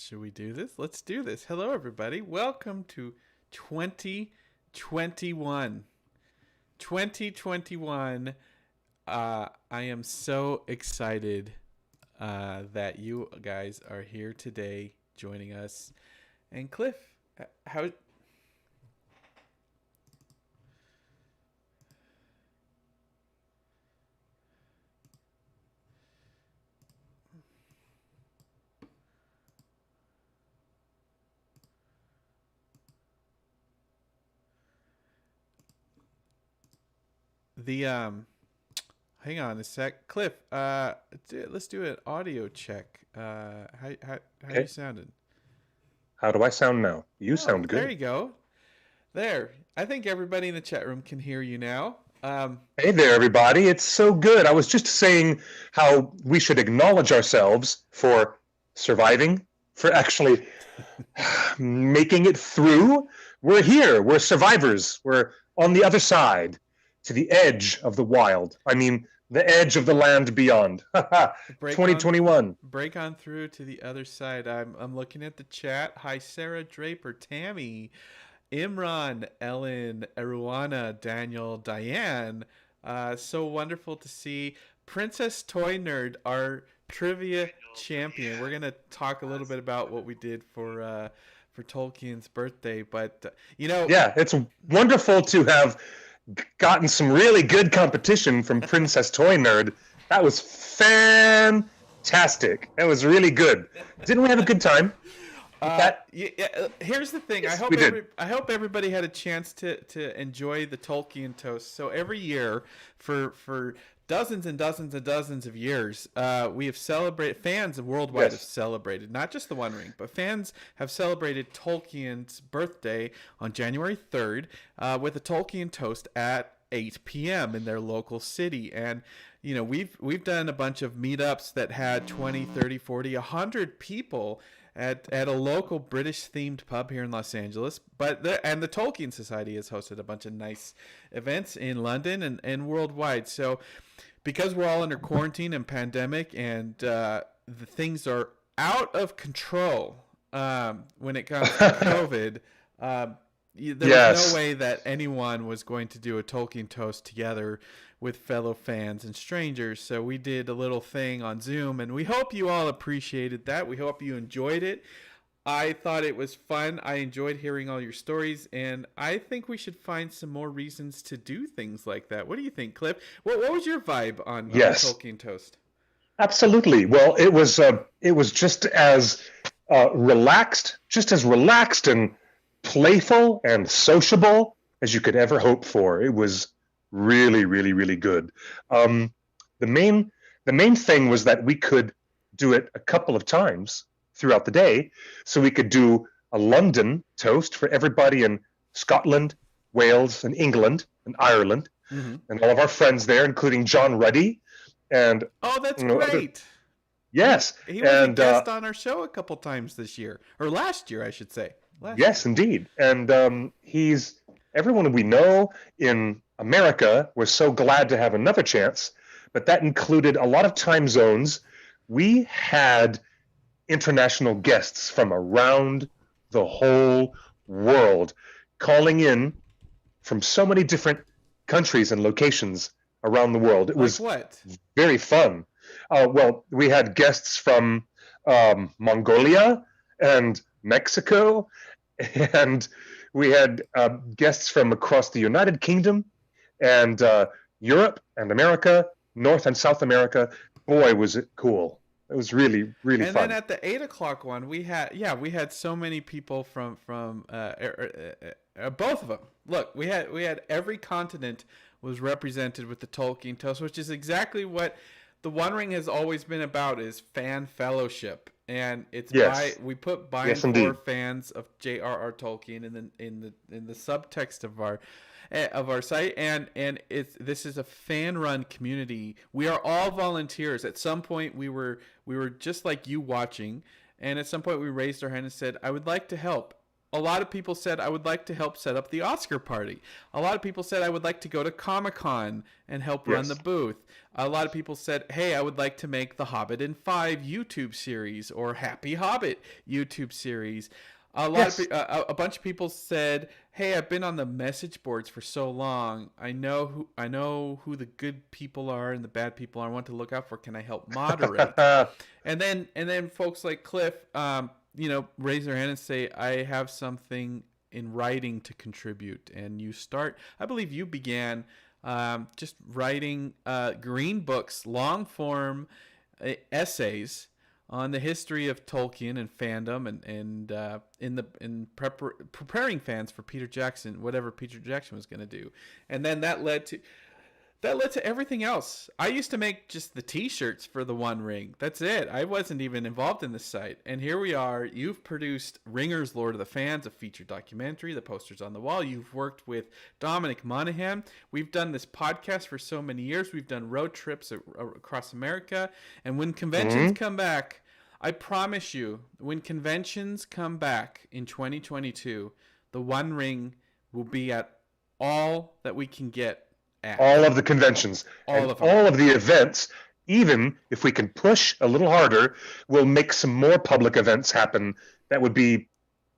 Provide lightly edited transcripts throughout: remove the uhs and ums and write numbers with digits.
Should we do this? Let's do this. Hello, everybody. Welcome to 2021. 2021. I am so excited that you guys are here today joining us. And Cliff, how... Hang on a sec, Cliff. Let's do an audio check. How Okay. you sounding? How do I sound now? You sound There good. you go. There. I think everybody in the chat room can hear you now. Hey there, everybody. It's so good. I was just saying how we should acknowledge ourselves for surviving, for actually making it through. We're here. We're survivors. We're on the other side, to the edge of the wild. I mean, the edge of the land beyond. break on 2021. break on through to the other side. I'm looking at the chat. Hi, Sarah Draper, Tammy, Imran, Ellen, Aruana, Daniel, Diane. So wonderful to see Princess Toy Nerd, our trivia champion. We're gonna talk a little bit about what we did for Tolkien's birthday, but Yeah, it's wonderful to have gotten some really good competition from Princess Toy Nerd. That was fantastic. That was really good. Didn't we have a good time with that? Here's the thing. Yes, we did. I hope everybody had a chance to enjoy the Tolkien toast. So every year, for dozens and dozens and dozens of years, we have celebrated. Fans worldwide have Yes. celebrated not just the One Ring, but fans have celebrated Tolkien's birthday on January 3rd with a Tolkien toast at 8 p.m. in their local city. And we've done a bunch of meetups that had 20, 30, 40, 100 people at a local British themed pub here in Los Angeles. But the Tolkien Society has hosted a bunch of nice events in London and worldwide. So because we're all under quarantine and pandemic, and the things are out of control when it comes to COVID, there was no Yes. way that anyone was going to do a Tolkien toast together with fellow fans and strangers. So we did a little thing on Zoom, and we hope you all appreciated that. We hope you enjoyed it. I thought it was fun. I enjoyed hearing all your stories, and I think we should find some more reasons to do things like that. What do you think, Cliff? What was your vibe on the Yes. Tolkien toast? Absolutely. Well, it was just as relaxed and playful and sociable as you could ever hope for. It was really, really, really good. Um, the main the main thing was that we could do it a couple of times throughout the day, so we could do a London toast for everybody in Scotland, Wales, and England, and Ireland, Mm-hmm. and all of our friends there, including John Ruddy, and Oh, that's other. great. He Yes, he was a and guest on our show a couple times this year, or last year, I should say. Last yes, year. indeed. And he's everyone we know in America. We're so glad to have another chance, but that included a lot of time zones. We had international guests from around the whole world calling in from so many different countries and locations around the world. It Like was what? very fun. Well, we had guests from Mongolia and Mexico, and we had guests from across the United Kingdom and Europe and America, North and South America. Boy, was it cool! It was really, really And then fun. at the 8 o'clock one, we had so many people from both of them. Look, we had every continent was represented with the Tolkien toast, which is exactly what the One Ring has always been about: is fan fellowship. And it's Yes, we put by and yes, for indeed. fans of J.R.R. Tolkien in the subtext of our site, and this is a fan run community. We are all volunteers. At some point we were just like you watching, and at some point we raised our hand and said, I would like to help. A lot of people said I would like to help set up the Oscar party. A lot of people said I would like to go to Comic-Con and help run the booth. A lot of people said, hey, I would like to make the Hobbit in 5 YouTube series or Happy Hobbit YouTube series. A bunch of people said, hey, I've been on the message boards for so long. I know who the good people are and the bad people are. I want to look out for. Can I help moderate? and then folks like Cliff, raise their hand and say, I have something in writing to contribute. And I believe you began just writing green books, long form essays on the history of Tolkien and fandom, and preparing fans for Peter Jackson, whatever Peter Jackson was going to do, and then that led to everything else. I used to make just the T-shirts for the One Ring. That's it. I wasn't even involved in the site, and here we are. You've produced Ringers, Lord of the Fans, a feature documentary, the posters on the wall. You've worked with Dominic Monaghan. We've done this podcast for so many years. We've done road trips across America, and when conventions come back, I promise you, when conventions come back in 2022, the One Ring will be at all that we can get at. All of the conventions. All of the events. Even if we can push a little harder, we'll make some more public events happen that would be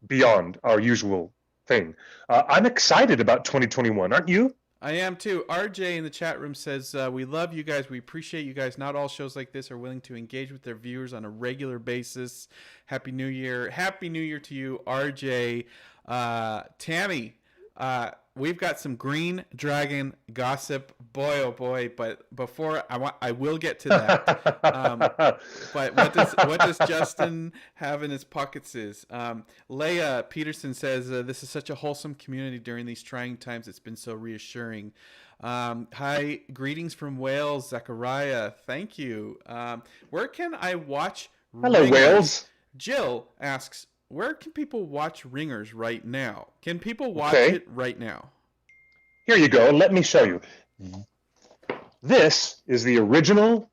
beyond our usual thing. I'm excited about 2021, aren't you? I am too. RJ in the chat room says, we love you guys. We appreciate you guys. Not all shows like this are willing to engage with their viewers on a regular basis. Happy New Year. Happy New Year to you, RJ. Tammy, we've got some Green Dragon gossip. Boy, oh boy. But before I will get to that. But what does Justin have in his pockets is? Leia Peterson says, this is such a wholesome community during these trying times. It's been so reassuring. Hi, greetings from Wales, Zachariah. Thank you. Where can I watch Hello, Ringers? Wales. Jill asks, where can people watch Ringers right now? Can people watch it right now? Here you go. Let me show you. This is the original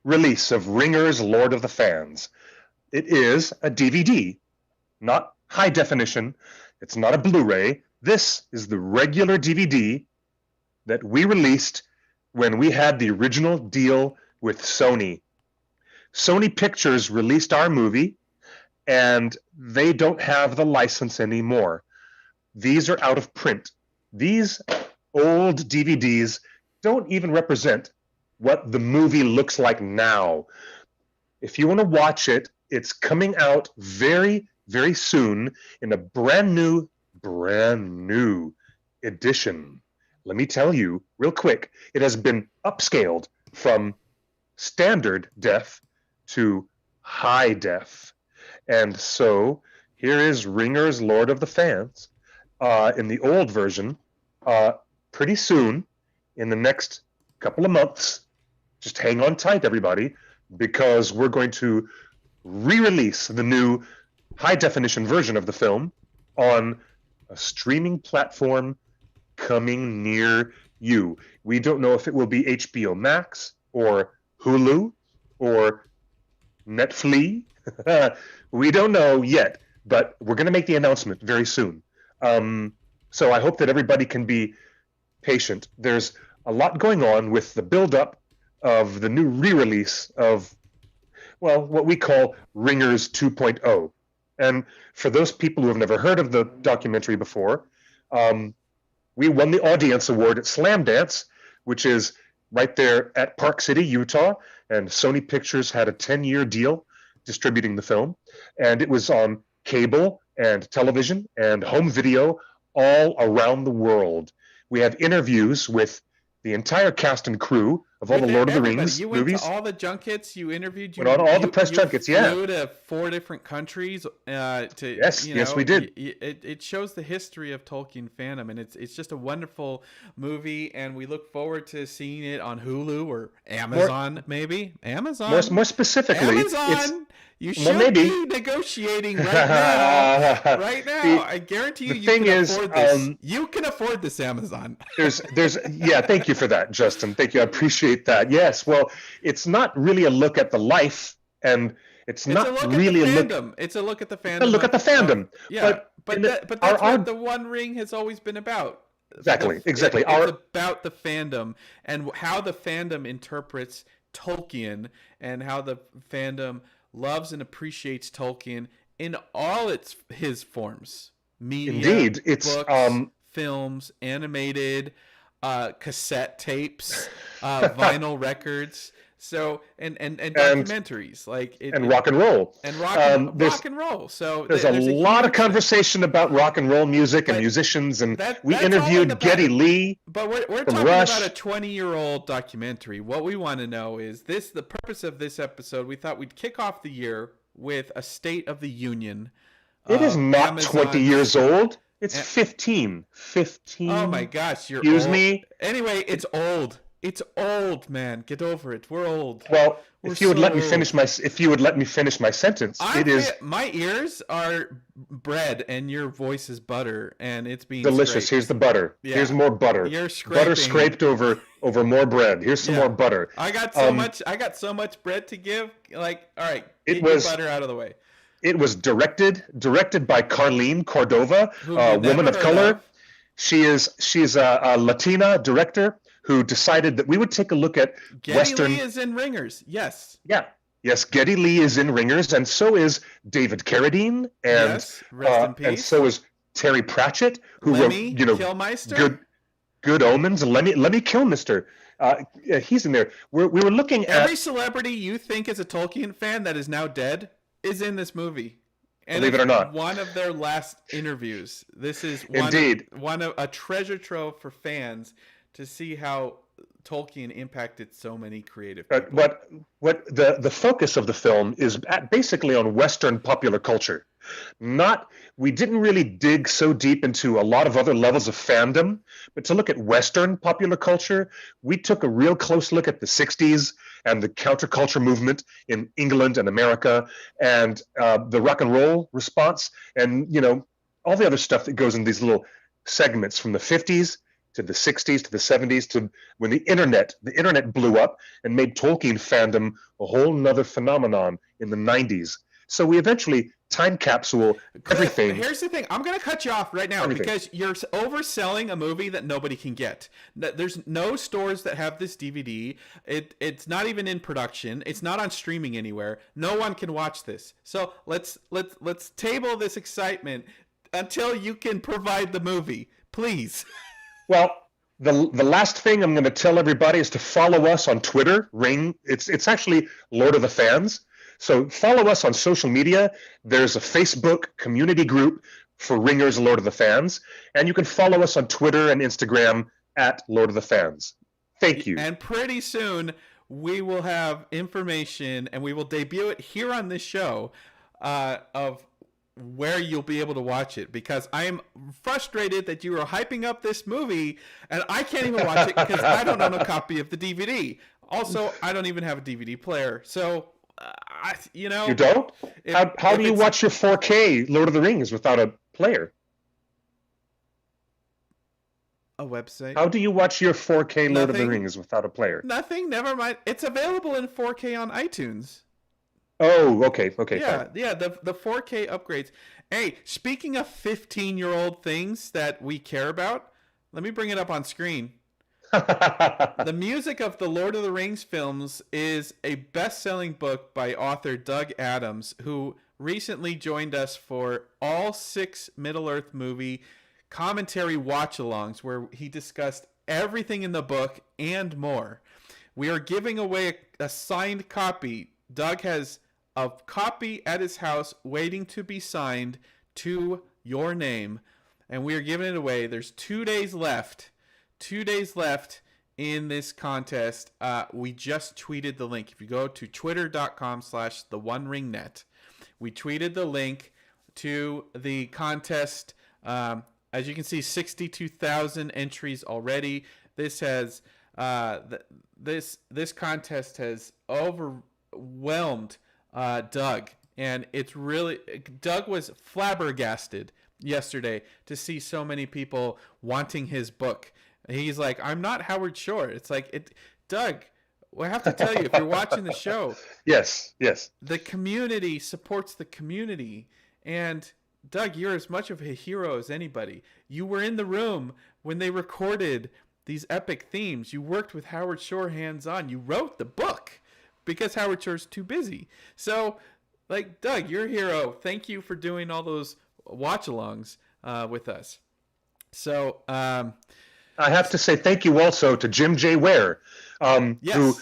release of Ringers, Lord of the Fans. It is a DVD, not high definition. It's not a Blu-ray. This is the regular DVD that we released when we had the original deal with Sony. Sony Pictures released our movie, and they don't have the license anymore. These are out of print. These old DVDs don't even represent what the movie looks like now. If you want to watch it, it's coming out very, very soon in a brand new edition. Let me tell you real quick, it has been upscaled from standard def to high def. And so here is Ringers, Lord of the Fans in the old version. Pretty soon, in the next couple of months, just hang on tight, everybody, because we're going to re-release the new high-definition version of the film on a streaming platform coming near you. We don't know if it will be HBO Max or Hulu or Netflix. We don't know yet, but we're going to make the announcement very soon. So I hope that everybody can be patient. There's a lot going on with the build-up of the new re-release of, well, what we call Ringers 2.0. And for those people who have never heard of the documentary before, we won the Audience Award at Slam Dance, which is right there at Park City, Utah, and Sony Pictures had a 10-year deal distributing the film, and it was on cable and television and home video all around the world. We have interviews with the entire cast and crew of all the Lord of the Rings you movies. Went to all the junkets. You interviewed. Went on all the press junkets. Yeah. Flew to 4 different countries. Yes, we did. It shows the history of Tolkien fandom, and it's just a wonderful movie. And we look forward to seeing it on Hulu or Amazon, maybe Amazon. More specifically, Amazon. You should be negotiating right now. Right now, I guarantee you can afford this. You can afford this, Amazon. Yeah, thank you for that, Justin. Thank you. I appreciate that. Yes, well, it's not really a look at the life and It's It's a not look really at a the look. fandom. It's a look at the fandom. A look at the fandom. Yeah, but but that's what the One Ring has always been about. Exactly. It's about the fandom and how the fandom interprets Tolkien and how the fandom loves and appreciates Tolkien in all his forms: media, Indeed, it's books, films, animated, cassette tapes, vinyl records. So and documentaries and rock and roll and rock and roll. So there's a lot of conversation about rock and roll music and musicians, and we interviewed Geddy Lee. But we're talking Rush. about a 20-year-old documentary. What we want to know is this: the purpose of this episode. We thought we'd kick off the year with a State of the Union. It is not 20 years old. It's 15. 15. Oh my gosh, you're Excuse old. me. Anyway, it's old. It's old, man. Get over it. We're old. Well, if you would let me finish my sentence, it is my ears are bread and your voice is butter and it's being delicious. Scraped. Here's the butter. Yeah. Here's more butter. You're scraping. Butter scraped over more bread. Here's some more butter. I got so much bread to give. Like, all right, get your butter out of the way. It was directed by Carlene Cordova, a woman of color. She's a Latina director who decided that we would take a look at Western. Geddy Lee is in Ringers, yes. Yeah. Yes, Geddy Lee is in Ringers, and so is David Carradine, and yes, rest in peace. And so is Terry Pratchett, who Lemmy wrote, Kilmister? Good Omens. Lemmy Kilmister. He's in there. We were looking at every celebrity you think is a Tolkien fan that is now dead is in this movie. And believe it or not, one of their last interviews. This is one of a treasure trove for fans to see how Tolkien impacted so many creative people. What the focus of the film is basically on Western popular culture. We didn't really dig so deep into a lot of other levels of fandom, but to look at Western popular culture, we took a real close look at the 60s and the counterculture movement in England and America, and the rock and roll response, and all the other stuff that goes in these little segments from the 50s to the 60s to the 70s to when the internet blew up and made Tolkien fandom a whole nother phenomenon in the 90s. So we eventually time capsule everything. Here's the thing. I'm going to cut you off right now because you're overselling a movie that nobody can get. There's no stores that have this DVD. It's not even in production. It's not on streaming anywhere. No one can watch this. So let's table this excitement until you can provide the movie, please. Well, the last thing I'm going to tell everybody is to follow us on Twitter. It's actually Lord of the Fans. So follow us on social media. There's a Facebook community group for Ringers Lord of the Fans, and you can follow us on Twitter and Instagram at Lord of the Fans. Thank you. And pretty soon we will have information, and we will debut it here on this show of where you'll be able to watch it, because I am frustrated that you are hyping up this movie and I can't even watch it because I don't own a copy of the DVD. Also, I don't even have a DVD player. So, You don't? How do you watch your 4K Lord of the Rings without a player? A website. How do you watch your 4K Lord of the Rings without a player? Nothing. Never mind. It's available in 4K on iTunes. Oh, okay. Yeah, fine. yeah. The 4K upgrades. Hey, speaking of 15-year-old things that we care about, let me bring it up on screen. The music of the Lord of the Rings films is a best-selling book by author Doug Adams, who recently joined us for all 6 Middle-earth movie commentary watch-alongs, where he discussed everything in the book and more. We are giving away a signed copy. Doug has a copy at his house waiting to be signed to your name, and we are giving it away. There's 2 days left. 2 days left in this contest. We just tweeted the link. If you go to twitter.com/theoneringnet, we tweeted the link to the contest. As you can see, 62,000 entries already. This has this contest has overwhelmed Doug, and it's really, Doug was flabbergasted yesterday to see so many people wanting his book. He's like, I'm not Howard Shore. It's like, Doug, I have to tell you, if you're watching the show, Yes, yes. the community supports the community. And Doug, you're as much of a hero as anybody. You were in the room when they recorded these epic themes. You worked with Howard Shore hands-on. You wrote the book because Howard Shore's too busy. So, like, Doug, you're a hero. Thank you for doing all those watch-alongs with us. So, I have to say thank you also to Jim J. Ware, yes. who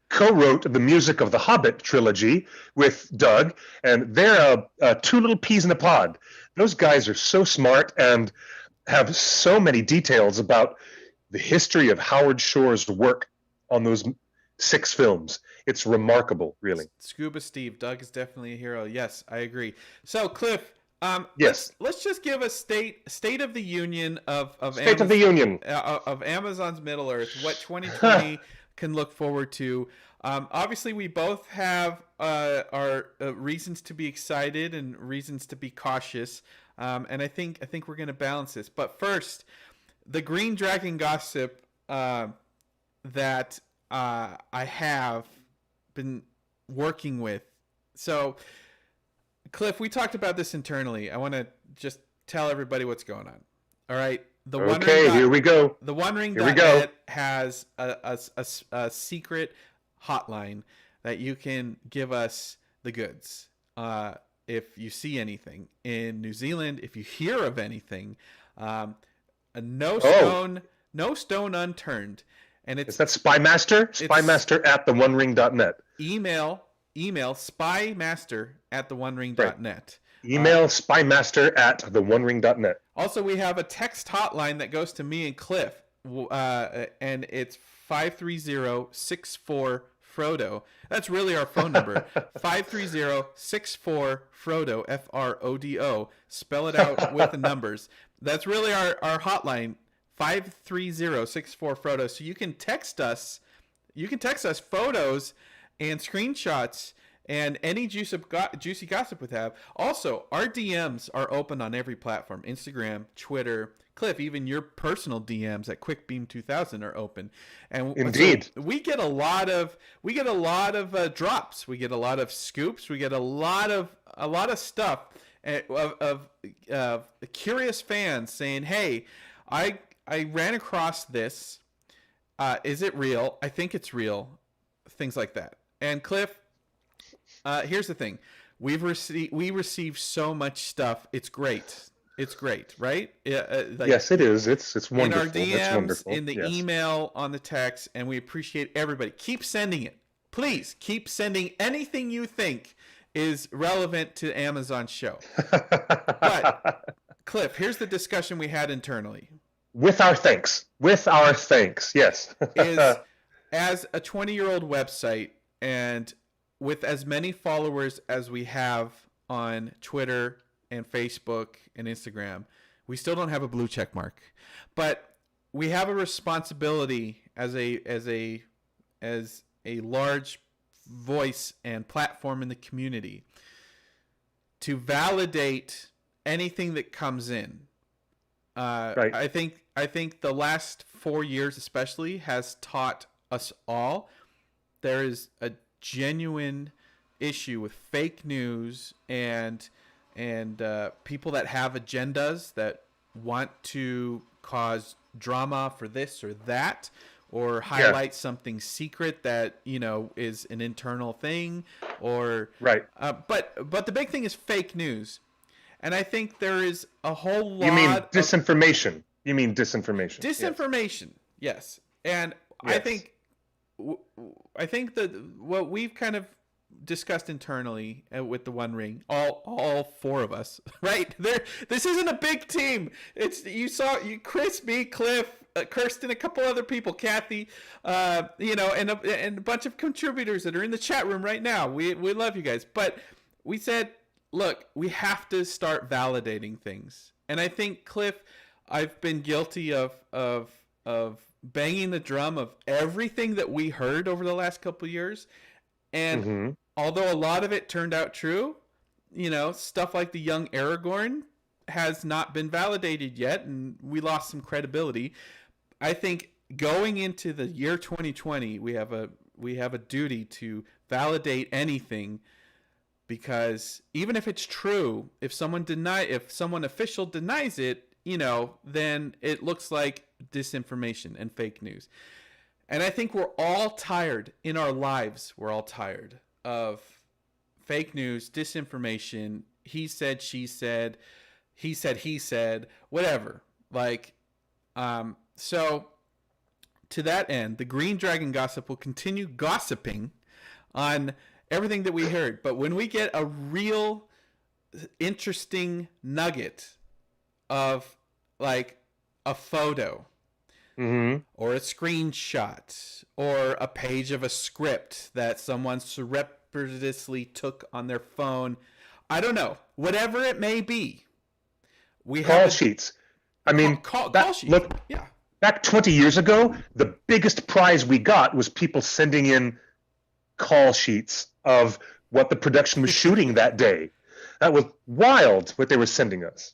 co-wrote the music of the Hobbit trilogy with Doug, and they're two little peas in a pod. Those guys are so smart and have so many details about the history of Howard Shore's work on those 6 films. It's remarkable, really. Scuba Steve, Doug is definitely a hero. Yes, I agree. So, Cliff, yes, let's just give a state of the union of State of the Union of Amazon's Middle Earth. What 2020 can look forward to. Obviously, we both have our reasons to be excited and reasons to be cautious, and I think we're going to balance this. But first, the Green Dragon gossip that I have been working with. So, Cliff, we talked about this internally. I want to just tell everybody what's going on. All right. Here we go. The OneRing.net has a secret hotline that you can give us the goods. If you see anything in New Zealand, if you hear of anything, no stone unturned. And is that Spymaster? Spymaster at theonering.net. Email spymaster@theonering.net. Email spymaster at theonering.net. Also, we have a text hotline that goes to me and Cliff, and it's 530-64-FRODO. That's really our phone number. 530-64-FRODO, F-R-O-D-O. Spell it out with the numbers. That's really our hotline, 530-64-FRODO. So you can text us. You can text us photos and screenshots and any juicy gossip we have. Also, our DMs are open on every platform: Instagram, Twitter. Cliff, even your personal DMs at QuickBeam2000 are open. And indeed, so we get a lot of drops. We get a lot of scoops. We get a lot of stuff of curious fans saying, "Hey, I ran across this. Is it real? I think it's real." Things like that. And Cliff, here's the thing: we receive so much stuff. It's great. It's great, right? Yes, it is. It's wonderful. In our DMs, it's wonderful. in the email, on the text, and we appreciate everybody. Keep sending it. Please keep sending anything you think is relevant to Amazon's show. But Cliff, here's the discussion we had internally. With our thanks, yes. Is as a 20-year-old website and with as many followers as we have on Twitter and Facebook and Instagram, we still don't have a blue check mark. But we have a responsibility as a large voice and platform in the community to validate anything that comes in. Right. I think the last 4 years especially has taught us all there is a genuine issue with fake news and people that have agendas that want to cause drama for this or that, or highlight something secret that is an internal thing, or right. But the big thing is fake news, and I think there is a whole lot. You mean disinformation? Disinformation, yes. And yes. I think that what we've kind of discussed internally with the One Ring, all 4 of us, right there. This isn't a big team. It's Chris, me, Cliff, Kirsten, a couple other people, Kathy, and a bunch of contributors that are in the chat room right now. We love you guys, but we said, look, we have to start validating things. And I think, Cliff, I've been guilty of banging the drum of everything that we heard over the last couple of years, and although a lot of it turned out true, stuff like the young Aragorn has not been validated yet, and we lost some credibility. I think going into the year 2020, we have a a duty to validate anything, because even if it's true, if someone official denies it, then it looks like disinformation and fake news. And I think we're all tired in our lives. We're all tired of fake news, disinformation, he said, she said, he said, whatever. So to that end, the Green Dragon Gossip will continue gossiping on everything that we heard. But when we get a real interesting nugget of a photo, or a screenshot, or a page of a script that someone surreptitiously took on their phone, I don't know, whatever it may be, we call sheets. I mean, call sheets. Look, yeah. Back 20 years ago, the biggest prize we got was people sending in call sheets of what the production was shooting that day. That was wild what they were sending us.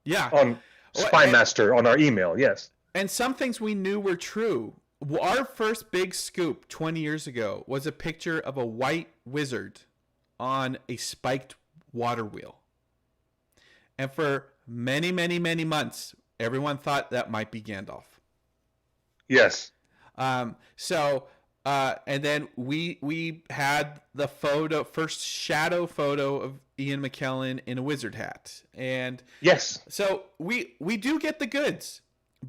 Yeah. On Spy Master, on our email, yes. And some things we knew were true. Our first big scoop 20 years ago was a picture of a white wizard on a spiked water wheel. And for many, many, many months, everyone thought that might be Gandalf. Yes. And then we had the first shadow photo of Ian McKellen in a wizard hat. And yes. So we do get the goods,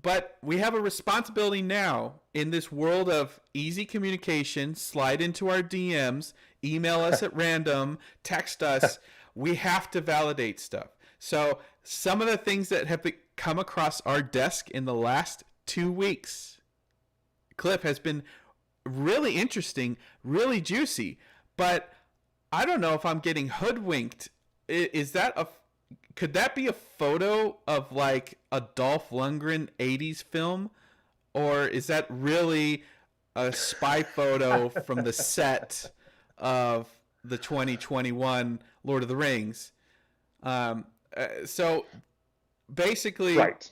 but we have a responsibility now in this world of easy communication. Slide into our DMs, email us at random, text us. We have to validate stuff. So some of the things that have come across our desk in the last 2 weeks, Cliff, has been really interesting, really juicy, but I don't know if I'm getting hoodwinked. Could that be a photo of a Dolph Lundgren 80s film, or is that really a spy photo from the set of the 2021 Lord of the Rings? So basically, right.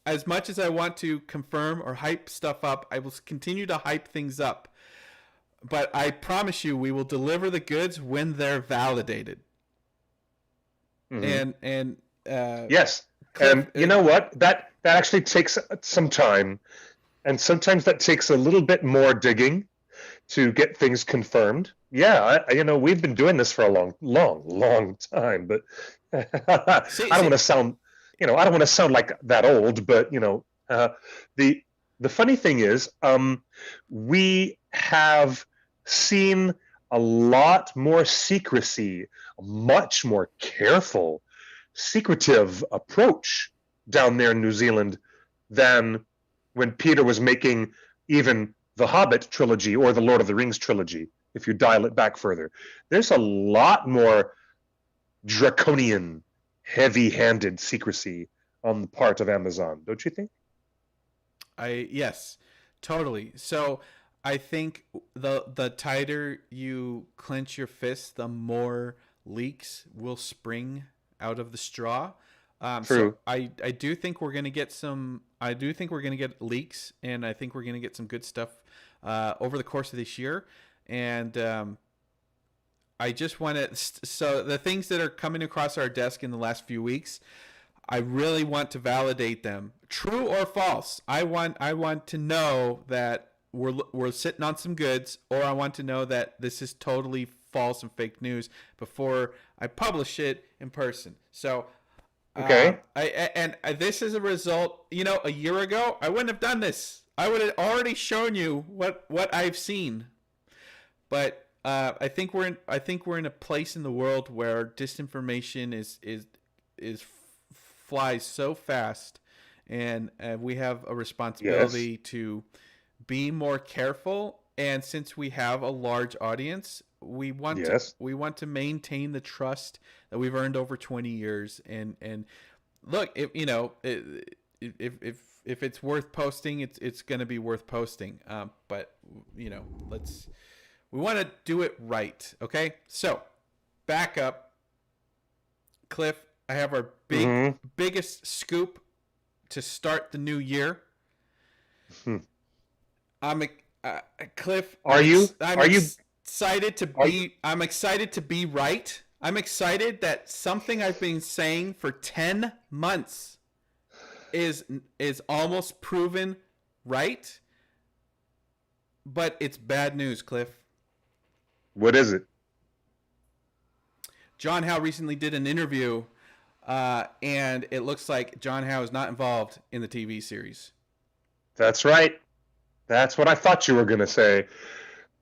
As much as I want to confirm or hype stuff up, I will continue to hype things up. But I promise you, we will deliver the goods when they're validated. Mm-hmm. And yes, and you know what? That actually takes some time, and sometimes that takes a little bit more digging to get things confirmed. Yeah, we've been doing this for a long time, but I don't want to sound. I don't want to sound like that old, but the funny thing is, we have seen a lot more secrecy, a much more careful, secretive approach down there in New Zealand than when Peter was making even the Hobbit trilogy or the Lord of the Rings trilogy. If you dial it back further, there's a lot more draconian, heavy-handed secrecy on the part of Amazon, don't you think? Yes, totally. So I think the tighter you clench your fist, the more leaks will spring out of the straw. True. So I do think we're gonna get some. I do think we're gonna get leaks, and I think we're gonna get some good stuff over the course of this year. And I just want to. So the things that are coming across our desk in the last few weeks, I really want to validate them, true or false. I want to know that we're sitting on some goods, or I want to know that this is totally false and fake news before I publish it in person. So, okay. This is a result. A year ago, I wouldn't have done this. I would have already shown you what I've seen. But I think we're in a place in the world where disinformation is flies so fast, and we have a responsibility to be more careful. And since we have a large audience, we want to maintain the trust that we've earned over 20 years. And look, if it's worth posting, it's going to be worth posting. But we want to do it right. Okay. So back up, Cliff. I have our biggest scoop to start the new year. Cliff, Are you? Excited to be. I'm excited to be right. I'm excited that something I've been saying for 10 months is almost proven right. But it's bad news, Cliff. What is it? John Howe recently did an interview, and it looks like John Howe is not involved in the TV series. That's right. That's what I thought you were going to say.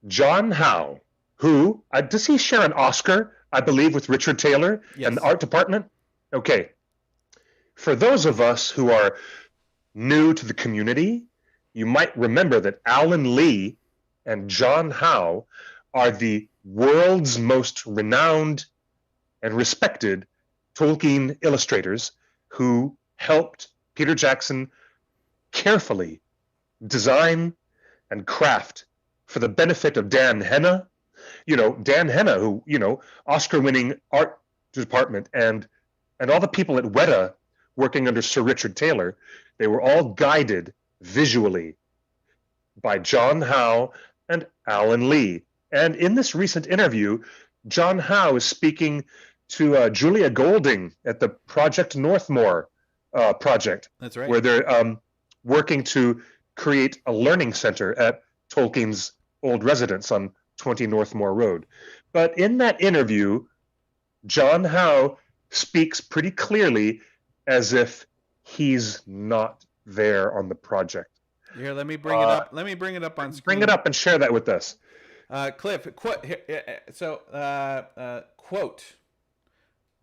John Howe, who, does he share an Oscar, I believe, with Richard Taylor and the art department? Okay. For those of us who are new to the community, you might remember that Alan Lee and John Howe are the world's most renowned and respected Tolkien illustrators who helped Peter Jackson carefully design and craft for the benefit of Dan Henna. Dan Henna, who, Oscar-winning art department, and all the people at Weta working under Sir Richard Taylor, they were all guided visually by John Howe and Alan Lee. And in this recent interview, John Howe is speaking to Julia Golding at the Project Northmore project. That's right. Where they're working to create a learning center at Tolkien's old residence on 20 Northmore Road. But in that interview, John Howe speaks pretty clearly as if he's not there on the project. Here, let me bring it up. Let me bring it up on screen. Bring it up and share that with us. Cliff, quote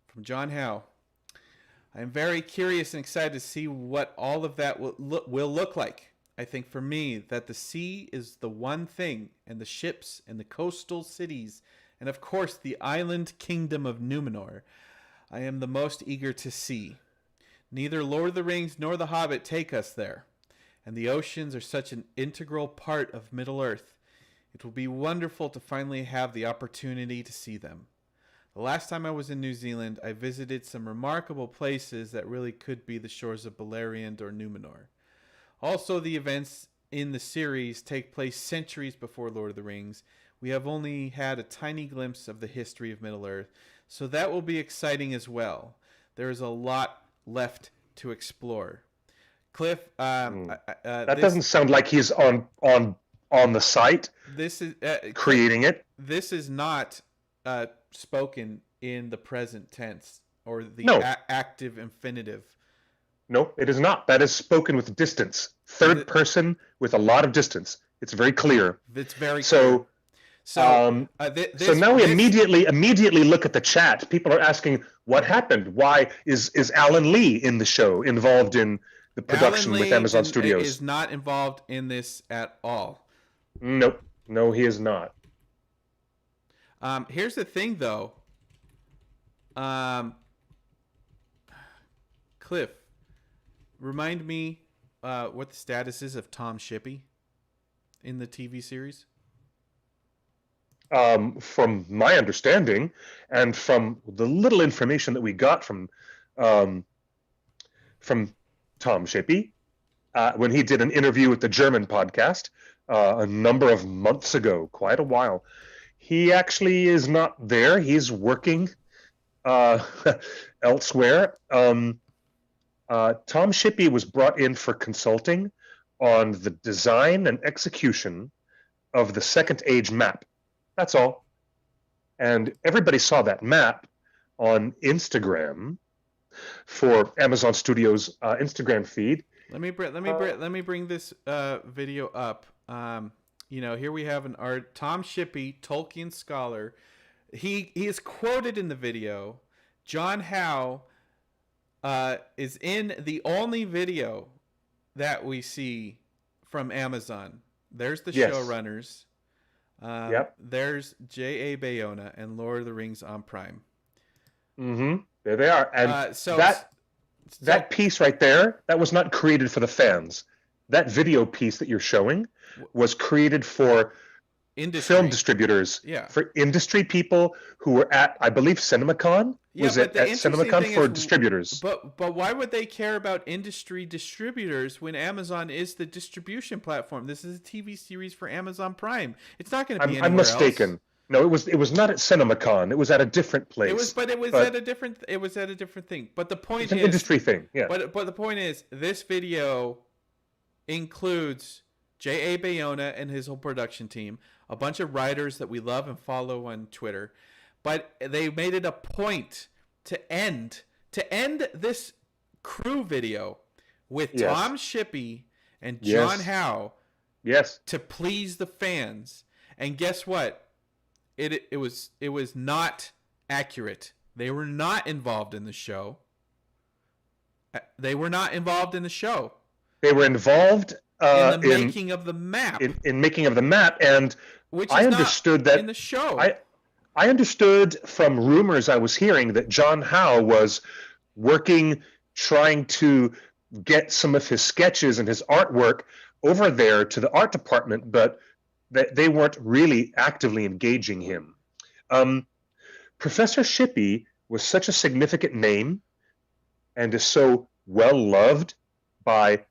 from John Howe. I am very curious and excited to see what all of that will look like. I think for me that the sea is the one thing, and the ships and the coastal cities, and of course the island kingdom of Numenor, I am the most eager to see. Neither Lord of the Rings nor The Hobbit take us there, and the oceans are such an integral part of Middle-earth. It will be wonderful to finally have the opportunity to see them. The last time I was in New Zealand, I visited some remarkable places that really could be the shores of Beleriand or Numenor. Also, the events in the series take place centuries before Lord of the Rings. We have only had a tiny glimpse of the history of Middle-earth, so that will be exciting as well. There is a lot left to explore. Cliff, that doesn't sound like he's on the site. This is creating it. This is not spoken in the present tense or the active infinitive. No, it is not. That is spoken with distance. Third person with a lot of distance. It's very clear. It's very clear. So now we immediately look at the chat. People are asking, what happened? Why is Alan Lee in the show, involved in the production with Amazon Studios? Is not involved in this at all. Nope. No, he is not. Here's the thing, though. Cliff, remind me what the status is of Tom Shippey in the TV series. From my understanding, and from the little information that we got from Tom Shippey, when he did an interview with the German podcast a number of months ago, quite a while, he actually is not there. He's working elsewhere. Tom Shippey was brought in for consulting on the design and execution of the Second Age map. That's all. And everybody saw that map on Instagram for Amazon Studios' Instagram feed. Let me bring this video up. Here we have Tom Shippey, Tolkien scholar. He is quoted in the video. John Howe is in the only video that we see from Amazon. There's the showrunners. There's J.A. Bayona and Lord of the Rings on Prime. Mm-hmm. There they are. And that piece right there, that was not created for the fans. That video piece that you're showing was created for film distributors, Yeah. for industry people who were at, I believe, CinemaCon. Yeah, Was it at CinemaCon for distributors? But why would they care about industry distributors when Amazon is the distribution platform? This is a TV series for Amazon Prime. It's not going to be anywhere I'm mistaken. else. No, it was not at CinemaCon. It was at a different place. It was at a different thing. But the point is, it's an industry thing. Yeah. But the point is, this video includes J.A. Bayona and his whole production team, a bunch of writers that we love and follow on Twitter, but they made it a point to end this crew video with Tom Shippey and John Howe. Yes. To please the fans. And guess what? It was not accurate. They were not involved in the show. They were involved in in the making of the map. In making of the map, and which is I understood that in the show. I understood from rumors I was hearing that John Howe was working, trying to get some of his sketches and his artwork over there to the art department, but that they weren't really actively engaging him. Professor Shippey was such a significant name and is so well loved by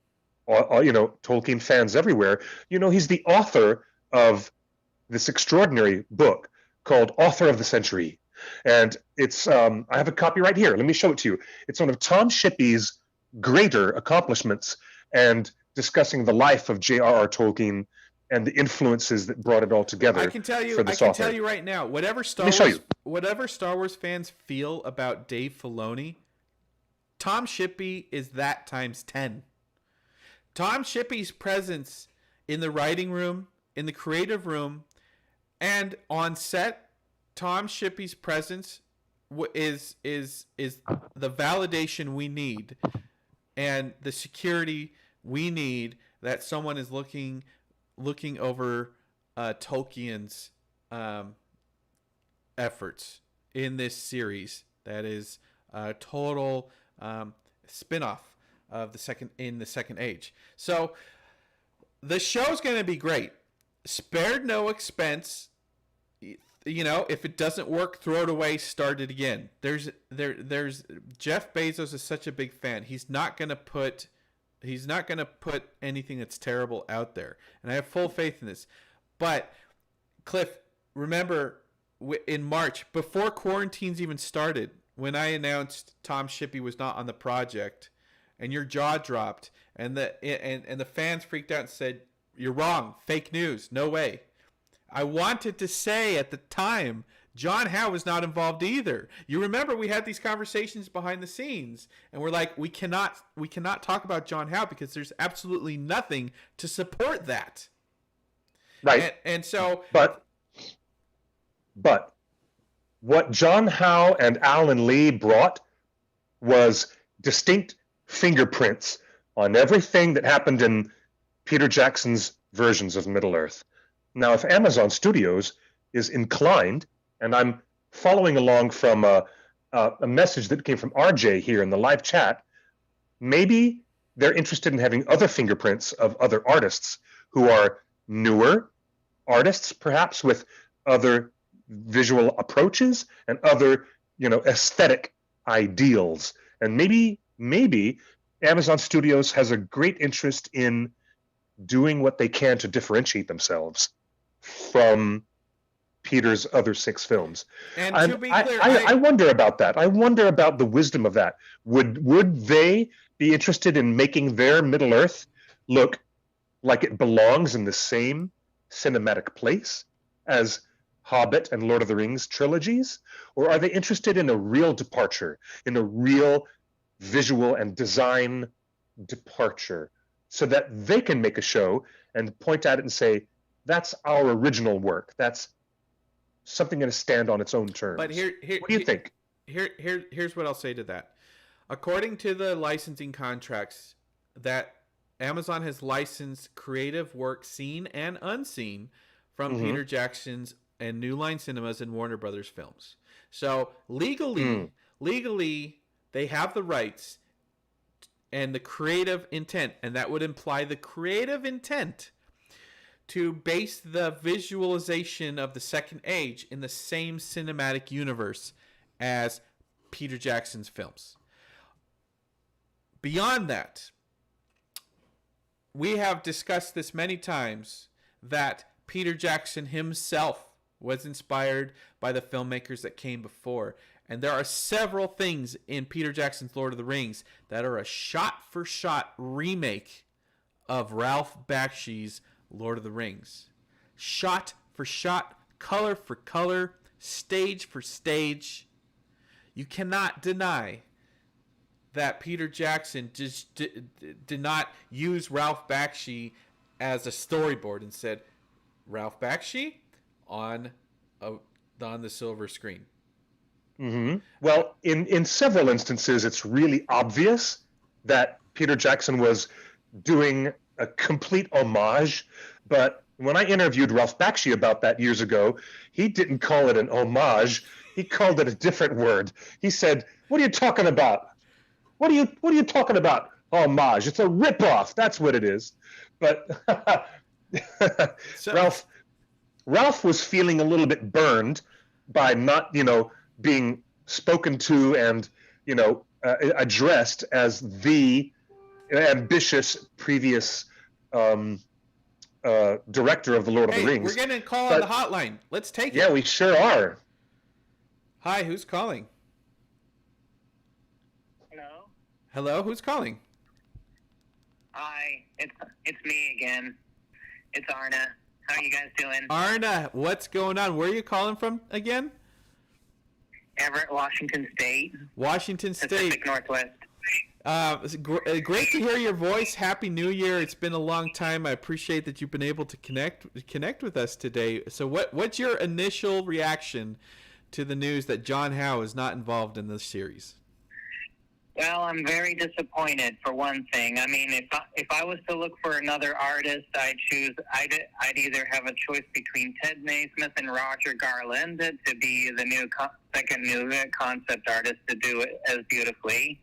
Tolkien fans everywhere. He's the author of this extraordinary book called Author of the Century. And it's I have a copy right here. Let me show it to you. It's one of Tom Shippey's greater accomplishments, and discussing the life of J.R.R. Tolkien and the influences that brought it all together. I can tell you right now, whatever Star Wars fans feel about Dave Filoni, Tom Shippey is that times 10. Tom Shippey's presence in the writing room, in the creative room, and on set, Tom Shippey's presence is the validation we need and the security we need that someone is looking over Tolkien's efforts in this series that is a total spin-off of the Second Age. So the show's going to be great. Spared no expense. If it doesn't work, throw it away, start it again. There's Jeff Bezos is such a big fan. He's not going to put anything that's terrible out there. And I have full faith in this. But Cliff, remember in March, before quarantines even started, when I announced Tom Shippey was not on the project, and your jaw dropped, and the fans freaked out and said, "You're wrong, fake news, no way." I wanted to say at the time, John Howe was not involved either. You remember we had these conversations behind the scenes, and we're like, we cannot talk about John Howe because there's absolutely nothing to support that. Right. And so, but what John Howe and Alan Lee brought was distinct fingerprints on everything that happened in Peter Jackson's versions of Middle-earth. Now, if Amazon Studios is inclined, and I'm following along from a message that came from RJ here in the live chat, maybe they're interested in having other fingerprints of other artists who are newer artists, perhaps with other visual approaches and other, aesthetic ideals. And maybe Amazon Studios has a great interest in doing what they can to differentiate themselves from Peter's other 6 films. And to be clear, I wonder about that. I wonder about the wisdom of that. Would they be interested in making their Middle-earth look like it belongs in the same cinematic place as Hobbit and Lord of the Rings trilogies? Or are they interested in a real departure, in a real visual and design departure, so that they can make a show and point at it and say, that's our original work. That's something going to stand on its own terms. But what do you think? Here's what I'll say to that. According to the licensing contracts, that Amazon has licensed creative work seen and unseen from Peter Jackson's and New Line Cinemas and Warner Brothers films. So legally, they have the rights and the creative intent, and that would imply the creative intent to base the visualization of the Second Age in the same cinematic universe as Peter Jackson's films. Beyond that, we have discussed this many times that Peter Jackson himself was inspired by the filmmakers that came before. And there are several things in Peter Jackson's Lord of the Rings that are a shot-for-shot remake of Ralph Bakshi's Lord of the Rings. Shot for shot, color for color, stage for stage. You cannot deny that Peter Jackson just did not use Ralph Bakshi as a storyboard and said, Ralph Bakshi on the silver screen. Mm-hmm. Well, in several instances, it's really obvious that Peter Jackson was doing a complete homage. But when I interviewed Ralph Bakshi about that years ago, he didn't call it an homage. He called it a different word. He said, "What are you talking about? What are you talking about? Homage? It's a ripoff. That's what it is." But Ralph was feeling a little bit burned by not, being spoken to and, addressed as the ambitious previous director of the Lord of the Rings. We're getting a call on the hotline. Let's take it. Yeah, we sure are. Hi, who's calling? Hello? Hello, who's calling? Hi, it's me again. It's Arna. How are you guys doing? Arna, what's going on? Where are you calling from again? Everett, Washington State. Washington State. Pacific Northwest. It's great to hear your voice. Happy New Year. It's been a long time. I appreciate that you've been able to connect with us today. So what's your initial reaction to the news that John Howe is not involved in this series? Well, I'm very disappointed for one thing. I mean, if I was to look for another artist, I'd either have a choice between Ted Naismith and Roger Garland to be the second new concept artist to do it as beautifully.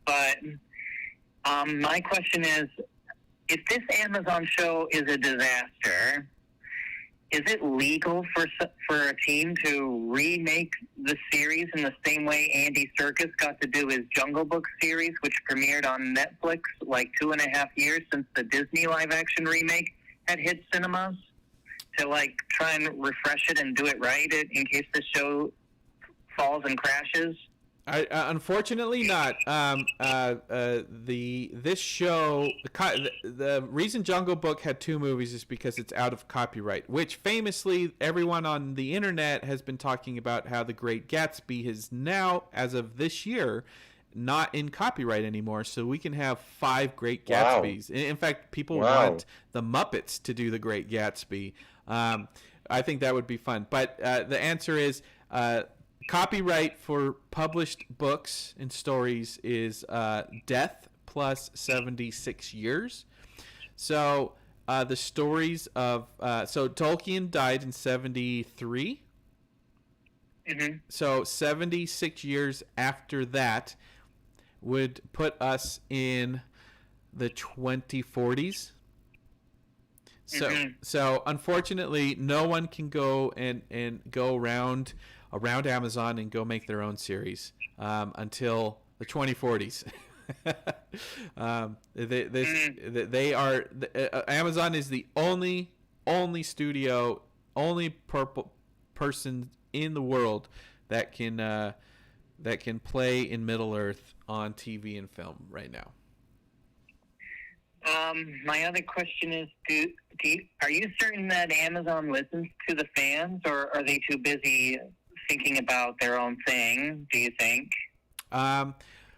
But my question is, if this Amazon show is a disaster, is it legal for a team to remake the series in the same way Andy Serkis got to do his Jungle Book series, which premiered on Netflix like 2.5 years since the Disney live-action remake had hit cinemas, to try and refresh it and do it right in case the show falls and crashes? Unfortunately not. This show, the reason Jungle Book had 2 movies is because it's out of copyright, which famously everyone on the internet has been talking about how The Great Gatsby is now, as of this year, not in copyright anymore, so we can have 5 Great Gatsbys. Wow. In fact, people want the Muppets to do The Great Gatsby. I think that would be fun. But the answer is... copyright for published books and stories is death plus 76 years. So the stories of... so Tolkien died in 73. Mm-hmm. So 76 years after that would put us in the 2040s. So unfortunately, no one can go and go around Amazon and go make their own series until the 2040s. Amazon is the only studio, only person in the world that can play in Middle Earth on TV and film right now. My other question is, are you certain that Amazon listens to the fans, or are they too busy thinking about their own thing, do you think?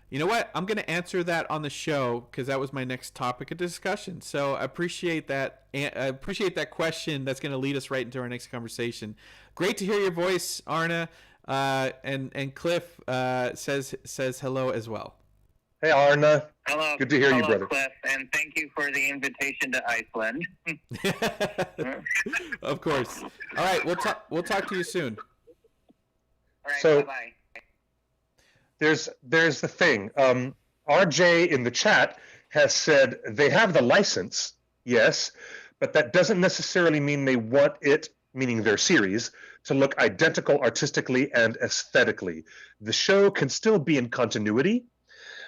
You know what? I'm going to answer that on the show because that was my next topic of discussion. So I appreciate that. I appreciate that question. That's going to lead us right into our next conversation. Great to hear your voice, Arna. And Cliff says hello as well. Hey, Arna. Hello. Good to hear you, brother. Cliff, and thank you for the invitation to Iceland. Of course. All right, we'll talk to you soon. All right, So, bye-bye. There's the thing. RJ in the chat has said they have the license, yes, but that doesn't necessarily mean they want it, meaning their series, to look identical artistically and aesthetically. The show can still be in continuity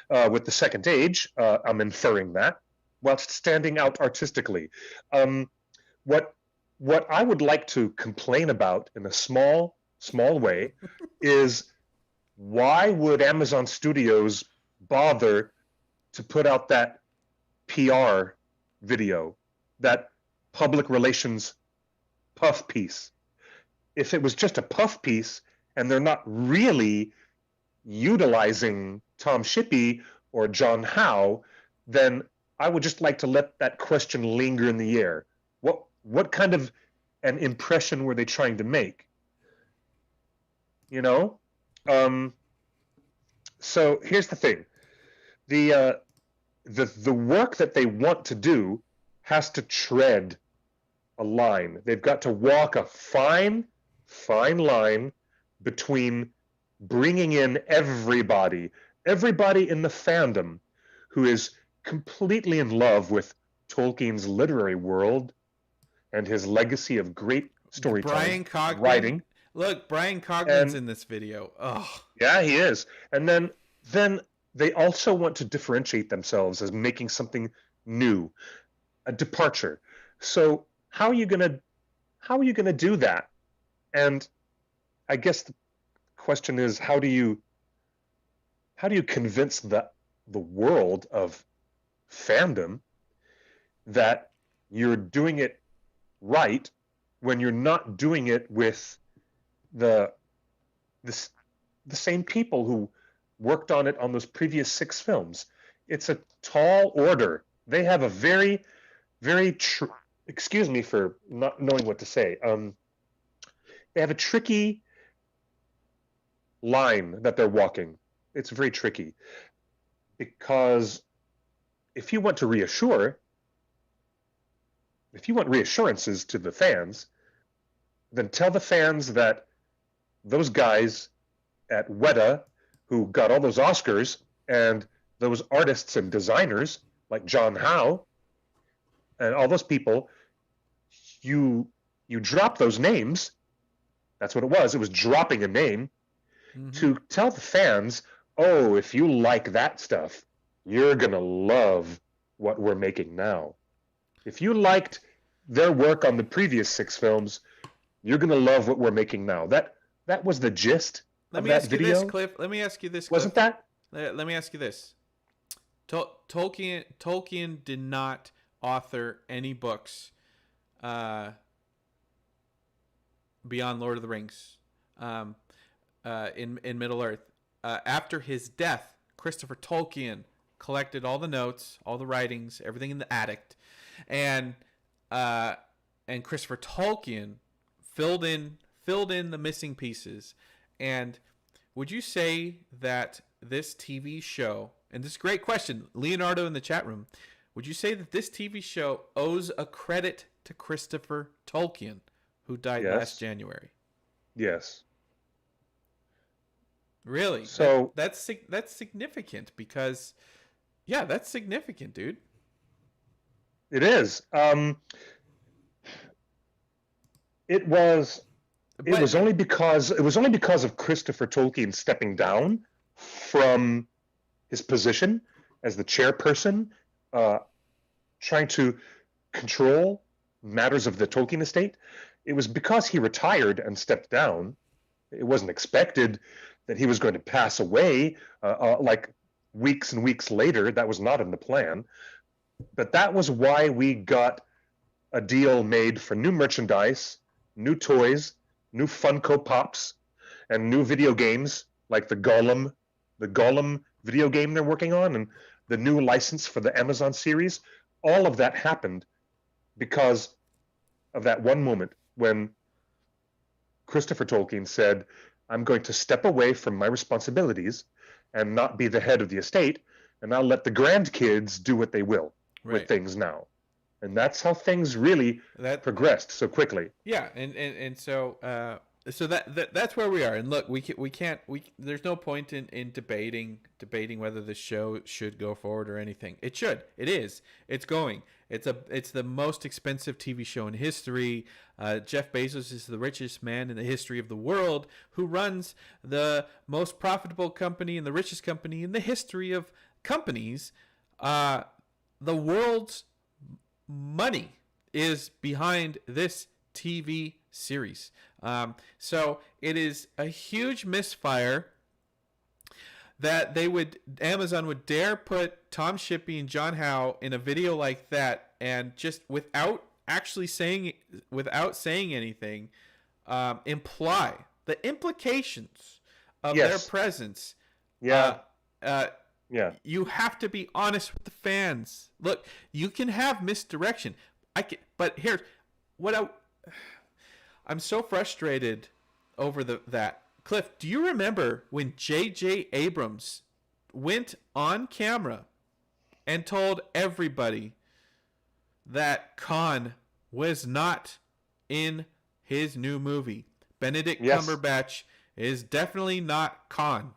with the Second Age, I'm inferring that, whilst standing out artistically. What I would like to complain about in a small way is, why would Amazon Studios bother to put out that PR video, that public relations puff piece? If it was just a puff piece and they're not really utilizing Tom Shippey or John Howe, then I would just like to let that question linger in the air. What kind of an impression were they trying to make? You know? So here's the thing. The work that they want to do has to tread a line. They've got to walk a fine line between bringing in everybody in the fandom who is completely in love with Tolkien's literary world and his legacy of great storytelling, writing. Look, Brian Cogman's in this video. Oh, yeah, he is. And then they also want to differentiate themselves as making something new, a departure. So how are you gonna do that? And I guess the question is, how do you convince the world of fandom that you're doing it right when you're not doing it with the same people who worked on it on those previous 6 films? It's a tall order. They have a very, very excuse me for not knowing what to say. They have a tricky line that they're walking. It's very tricky, because if you want reassurances to the fans, then tell the fans that those guys at Weta who got all those Oscars, and those artists and designers like John Howe and all those people, you drop those names. That's what it was. It was dropping a name to tell the fans, oh, if you like that stuff, you're going to love what we're making now. If you liked their work on the previous 6 films, you're going to love what we're making now. That was the gist of that video. Let me ask you this, Cliff. Let me ask you this, Cliff. Wasn't that? Let me ask you this. Tolkien did not author any books beyond Lord of the Rings in Middle-earth. After his death, Christopher Tolkien collected all the notes, all the writings, everything in the attic, and Christopher Tolkien filled in the missing pieces. And would you say that this TV show, and this is a great question, Leonardo in the chat room, would you say that this TV show owes a credit to Christopher Tolkien, who died last January? Yes. Really? So that's significant, because, yeah, that's significant, dude. It is. It was only because of Christopher Tolkien stepping down from his position as the chairperson, trying to control matters of the Tolkien estate. It was because he retired and stepped down. It wasn't expected that he was going to pass away like weeks and weeks later. That was not in the plan. But that was why we got a deal made for new merchandise, new toys, new Funko Pops, and new video games like the Gollum video game they're working on, and the new license for the Amazon series. All of that happened because of that one moment when Christopher Tolkien said, I'm going to step away from my responsibilities and not be the head of the estate, and I'll let the grandkids do what they will with things now. And that's how things really progressed so quickly. Yeah, and so So that's where we are. And look, there's no point in debating whether the show should go forward or anything. It should. It is. It's going. It's the most expensive TV show in history. Jeff Bezos is the richest man in the history of the world, who runs the most profitable company and the richest company in the history of companies. The world's money is behind this TV series. So it is a huge misfire that Amazon would dare put Tom Shippey and John Howe in a video like that, and just without saying anything, imply the implications of their presence. Yeah. You have to be honest with the fans. Look, you can have misdirection. But here's what I'm so frustrated over that. Cliff, do you remember when J.J. Abrams went on camera and told everybody that Khan was not in his new movie? Benedict Cumberbatch is definitely not Khan.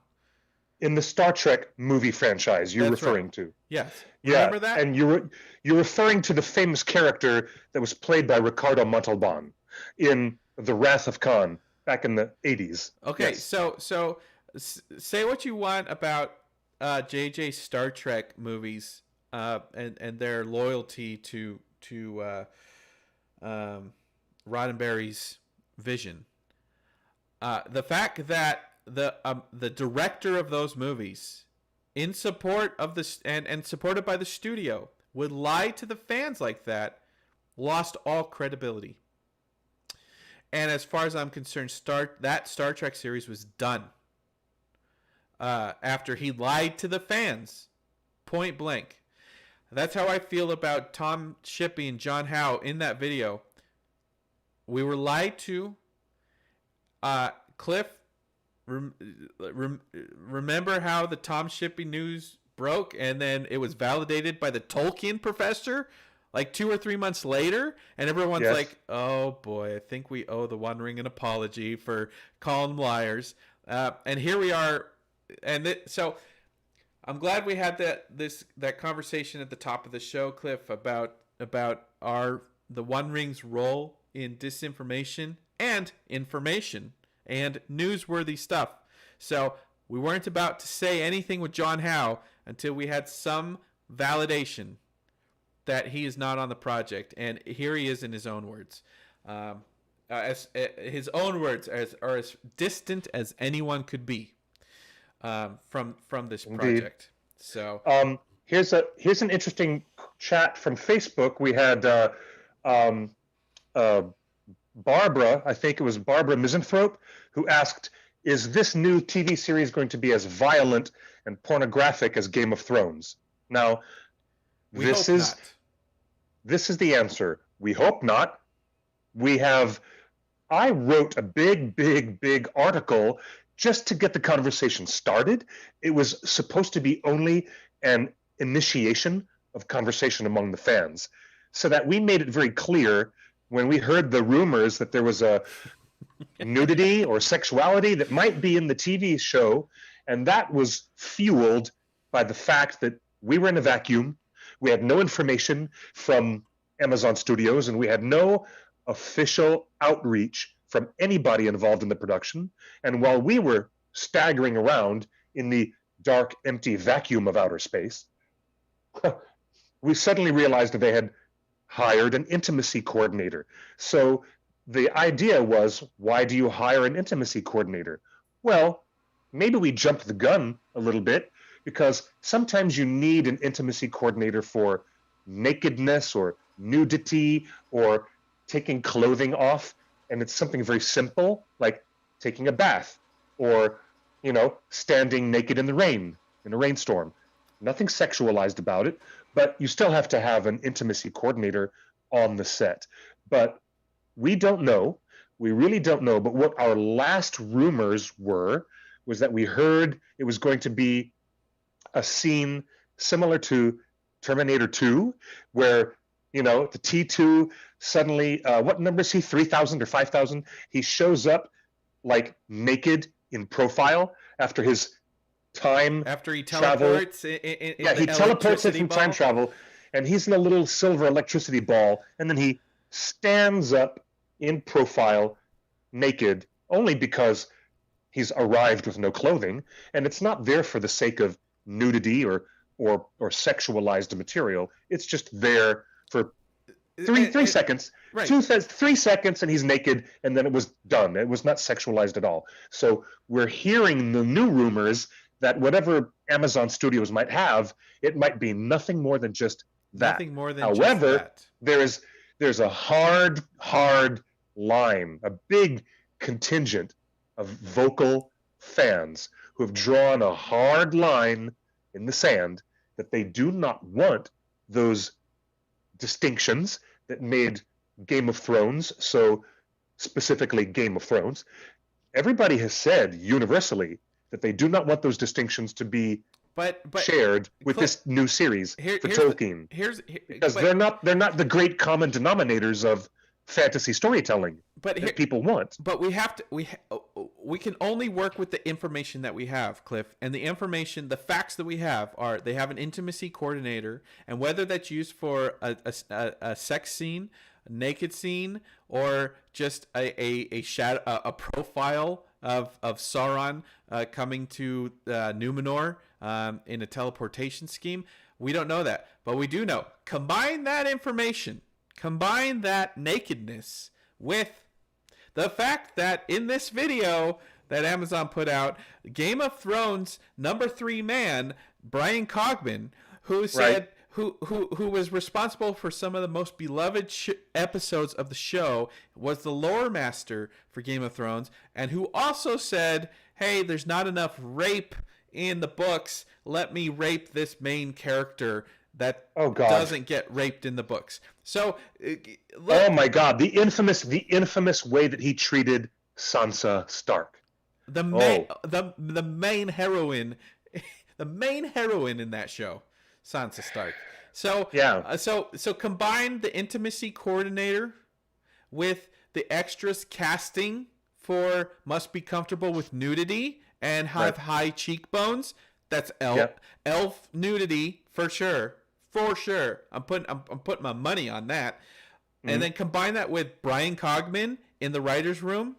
In the Star Trek movie franchise you're referring to. Yes. Remember that? And you're referring to the famous character that was played by Ricardo Montalban in The Wrath of Khan back in the 80s. Okay, yes. so say what you want about J.J. Star Trek movies and their loyalty to Roddenberry's vision. The fact that the director of those movies, in support of this and supported by the studio, would lie to the fans like that, lost all credibility. And as far as I'm concerned, that Star Trek series was done after he lied to the fans, point blank. That's how I feel about Tom Shippey and John Howe in that video. We were lied to. Cliff, remember how the Tom Shippey news broke and then it was validated by the Tolkien professor like 2 or 3 months later, and everyone's like, oh boy, I think we owe the One Ring an apology for calling them liars. And here we are. And so I'm glad we had that conversation at the top of the show, Cliff, about the One Ring's role in disinformation and information and newsworthy stuff. So we weren't about to say anything with John Howe until we had some validation that he is not on the project. And here he is in his own words. His own words are as distant as anyone could be from this project. So here's an interesting chat from Facebook. We had Barbara, I think it was Barbara Misanthrope, who asked, is this new TV series going to be as violent and pornographic as Game of Thrones? Now, this is the answer. We hope not. I wrote a big article just to get the conversation started. It was supposed to be only an initiation of conversation among the fans, so that we made it very clear when we heard the rumors that there was a nudity or sexuality that might be in the TV show, and that was fueled by the fact that we were in a vacuum. We had no information from Amazon Studios, and we had no official outreach from anybody involved in the production. And while we were staggering around in the dark, empty vacuum of outer space, we suddenly realized that they had hired an intimacy coordinator. So the idea was, why do you hire an intimacy coordinator? Well, maybe we jumped the gun a little bit, because sometimes you need an intimacy coordinator for nakedness or nudity or taking clothing off. And it's something very simple, like taking a bath or, standing naked in the rain, in a rainstorm. Nothing sexualized about it, but you still have to have an intimacy coordinator on the set. But we don't know. We really don't know. But what our last rumors was that we heard it was going to be a scene similar to Terminator 2, where, the T2 suddenly, what number is he, 3,000 or 5,000? He shows up like naked in profile after his time After he travel. teleports, He teleports it from time travel, and he's in a little silver electricity ball, and then he stands up in profile, naked, only because he's arrived with no clothing, and it's not there for the sake of nudity or sexualized material. It's just there for three seconds. Right. 3 seconds, and he's naked, and then it was done. It was not sexualized at all. So we're hearing the new rumors that whatever Amazon Studios might have, it might be nothing more than just that. Nothing more than However, just that. there's a hard line, a big contingent of vocal fans who have drawn a hard line in the sand that they do not want those distinctions that made Game of Thrones so specifically Game of Thrones. Everybody has said universally that they do not want those distinctions to be shared with this new series for Tolkien, because they're not the great common denominators of fantasy storytelling that people want. But we can only work with the information that we have, Cliff, and the facts that we have are they have an intimacy coordinator, and whether that's used for a sex scene, a naked scene, or just a shadow, a profile of Sauron coming to Numenor in a teleportation scheme. We don't know that, but we do know. Combine that information, combine that nakedness with the fact that in this video that Amazon put out, Game of Thrones #3 man Brian Cogman, who said who was responsible for some of the most beloved episodes of the show, was the lore master for Game of Thrones, and who also said, hey, there's not enough rape in the books. Let me rape this main character that doesn't get raped in the books. So, oh my God, the infamous way that he treated Sansa Stark. The main heroine, the main heroine in that show, Sansa Stark. So yeah. So combine the intimacy coordinator with the extras casting for must be comfortable with nudity and have high cheekbones. That's elf nudity for sure. For sure. I'm putting my money on that. Mm-hmm. And then combine that with Brian Cogman in the writer's room.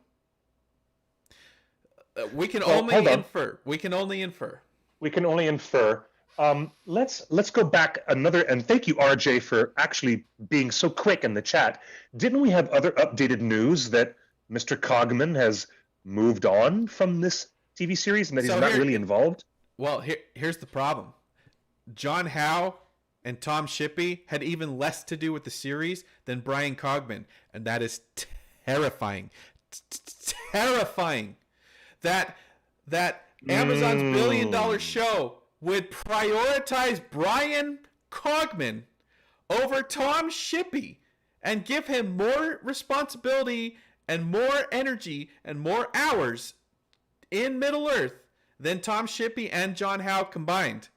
We can only infer. Let's go back another, and thank you, RJ, for actually being so quick in the chat. Didn't we have other updated news that Mr. Cogman has moved on from this TV series and that he's not really involved? Well, here's the problem. John Howe and Tom Shippey had even less to do with the series than Brian Cogman, and that is terrifying. Terrifying. That Amazon's billion-dollar show would prioritize Brian Cogman over Tom Shippey and give him more responsibility and more energy and more hours in Middle-earth than Tom Shippey and John Howe combined.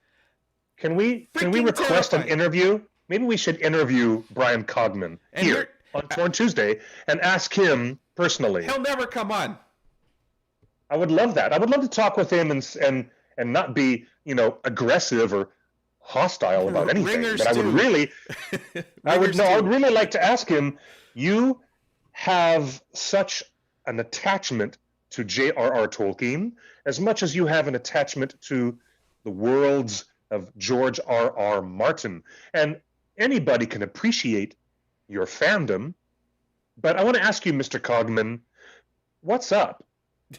Can we request an interview? Maybe we should interview Brian Cogman here on Torn Tuesday and ask him personally. He'll never come on. I would love that. I would love to talk with him and not be, aggressive or hostile about anything. But I would really I would really like to ask him, you have such an attachment to J.R.R. Tolkien as much as you have an attachment to the worlds of George R.R. Martin. And anybody can appreciate your fandom, but I want to ask you, Mr. Cogman, what's up?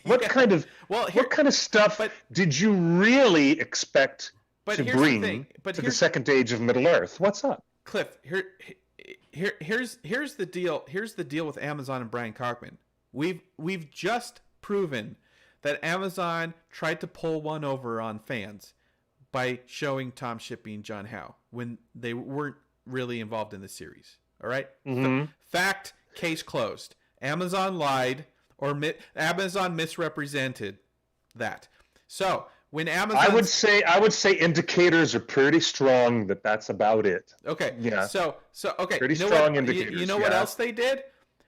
What kind of stuff did you really expect to bring to the second age of Middle-earth? What's up? Cliff, here's the deal. Here's the deal with Amazon and Brian Cogman. We've just proven that Amazon tried to pull one over on fans by showing Tom Shippey and John Howe when they weren't really involved in the series. All right? Mm-hmm. Fact, case closed. Amazon lied, or Amazon misrepresented that. So when Amazon, I would say indicators are pretty strong that that's about it. Okay. Yeah. So okay. Pretty strong indicators. You know what else they did?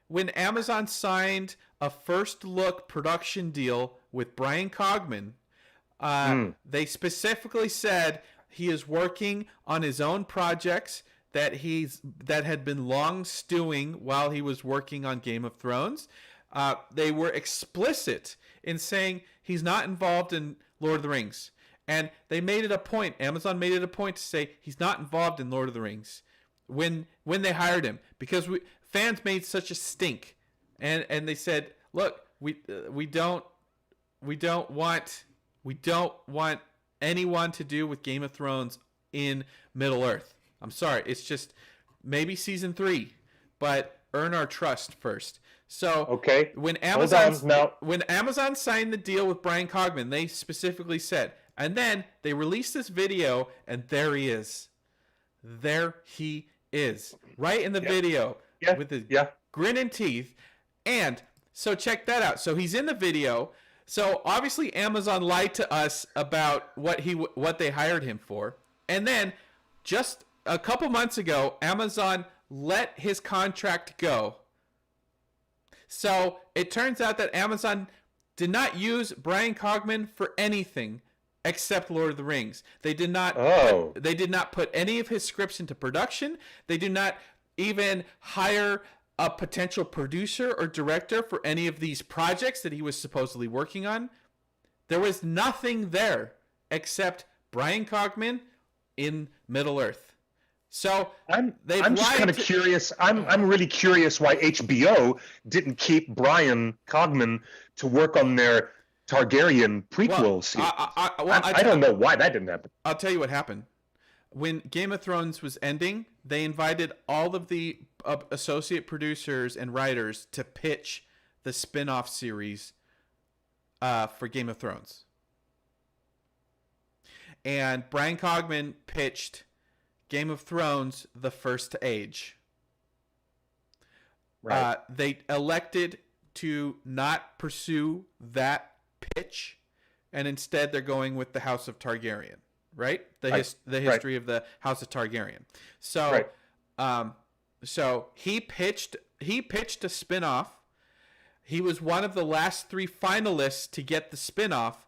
When Amazon signed a first look production deal with Brian Cogman. They specifically said he is working on his own projects that had been long stewing while he was working on Game of Thrones. They were explicit in saying he's not involved in Lord of the Rings. And they made it a point, Amazon made it a point to say he's not involved in Lord of the Rings when they hired him, because fans made such a stink. And they said, look, we don't want anyone to do with Game of Thrones in Middle Earth. I'm sorry, it's just maybe season 3, but earn our trust first. So okay, when Amazon signed the deal with Brian Cogman, they specifically said, and then they released this video, and there he is. There he is, right in the video with his grinning teeth. And so check that out. So he's in the video. So obviously Amazon lied to us about what they hired him for. And then just a couple months ago, Amazon let his contract go. So it turns out that Amazon did not use Brian Cogman for anything except Lord of the Rings. They did not put any of his scripts into production. They did not even hire a potential producer or director for any of these projects that he was supposedly working on. There was nothing there except Brian Cogman in Middle Earth. So I'm just kind of curious. I'm really curious why HBO didn't keep Brian Cogman to work on their Targaryen prequels. I don't know why that didn't happen. I'll tell you what happened. When Game of Thrones was ending, they invited all of the associate producers and writers to pitch the spin-off series for Game of Thrones. And Brian Cogman pitched Game of Thrones: The First Age. Right. They elected to not pursue that pitch, and instead they're going with the House of Targaryen. Right? The history of the House of Targaryen. So, so he pitched a spin-off. He was one of the last 3 finalists to get the spin-off.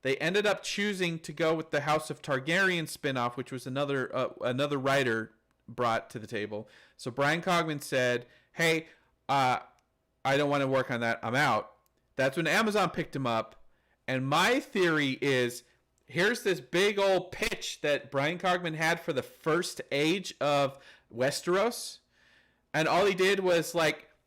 They ended up choosing to go with the House of Targaryen spin-off, which was another writer brought to the table. So Brian Cogman said, "Hey, I don't want to work on that. I'm out." That's when Amazon picked him up. And my theory is, here's this big old pitch that Brian Cogman had for the first age of Westeros, and all he did was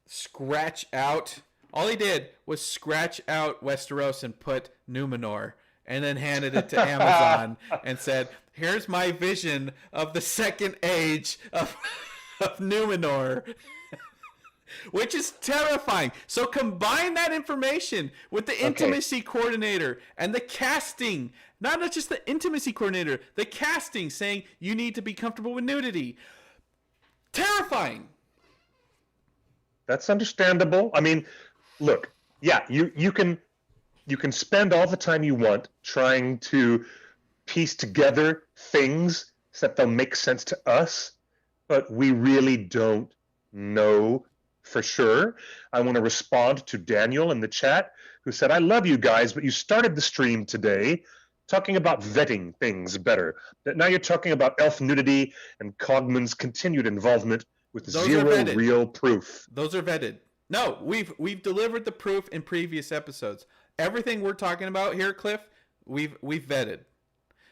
scratch out Westeros and put Numenor, and then handed it to Amazon and said, here's my vision of the second age of Numenor. Which is terrifying. So combine that information with the intimacy coordinator and the casting. Not just the intimacy coordinator, the casting saying you need to be comfortable with nudity. Terrifying. That's understandable. I mean, look, you can spend all the time you want trying to piece together things so that they'll make sense to us, but we really don't know for sure. I want to respond to Daniel in the chat, who said, I love you guys, but you started the stream today talking about vetting things better. But now you're talking about elf nudity and Cogman's continued involvement with zero real proof. Those are vetted. No, we've delivered the proof in previous episodes. Everything we're talking about here, Cliff, we've vetted.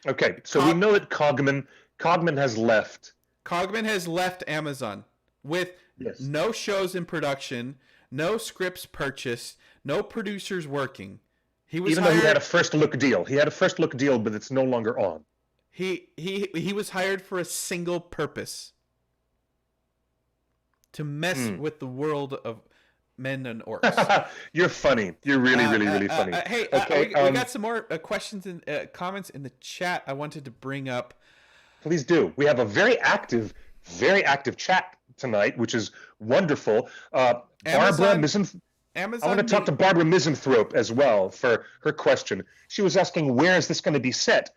Okay, so we know that Cogman has left. Cogman has left Amazon with no shows in production, no scripts purchased, no producers working. Even though he had a first look deal. He had a first look deal, but it's no longer on. He was hired for a single purpose. To mess with the world of men and orcs. You're funny. You're really, really funny. Hey, we got some more questions and comments in the chat I wanted to bring up. Please do. We have a very active chat tonight, which is wonderful. Barbara Amazon. I want to talk to Barbara Misanthrope as well for her question. She was asking, where is this going to be set?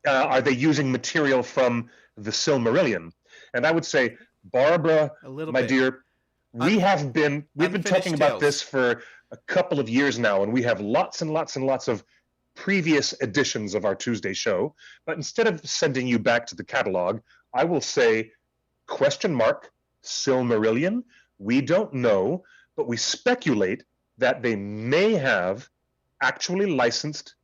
Are they using material from the Silmarillion? And I would say, Barbara, my dear, we've been unfinished talking about tales. this for a couple of years now, and we have lots and lots and lots of previous editions of our Tuesday show. But instead of sending you back to the catalog, I will say Silmarillion. We don't know, but we speculate that they may have actually licensed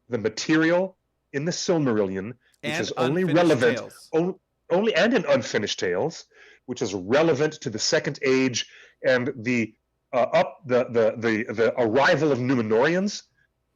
the material in the Silmarillion, which And is only Unfinished relevant, Tales. only and in Unfinished Tales, which is relevant to the Second Age and the arrival of Numenorians,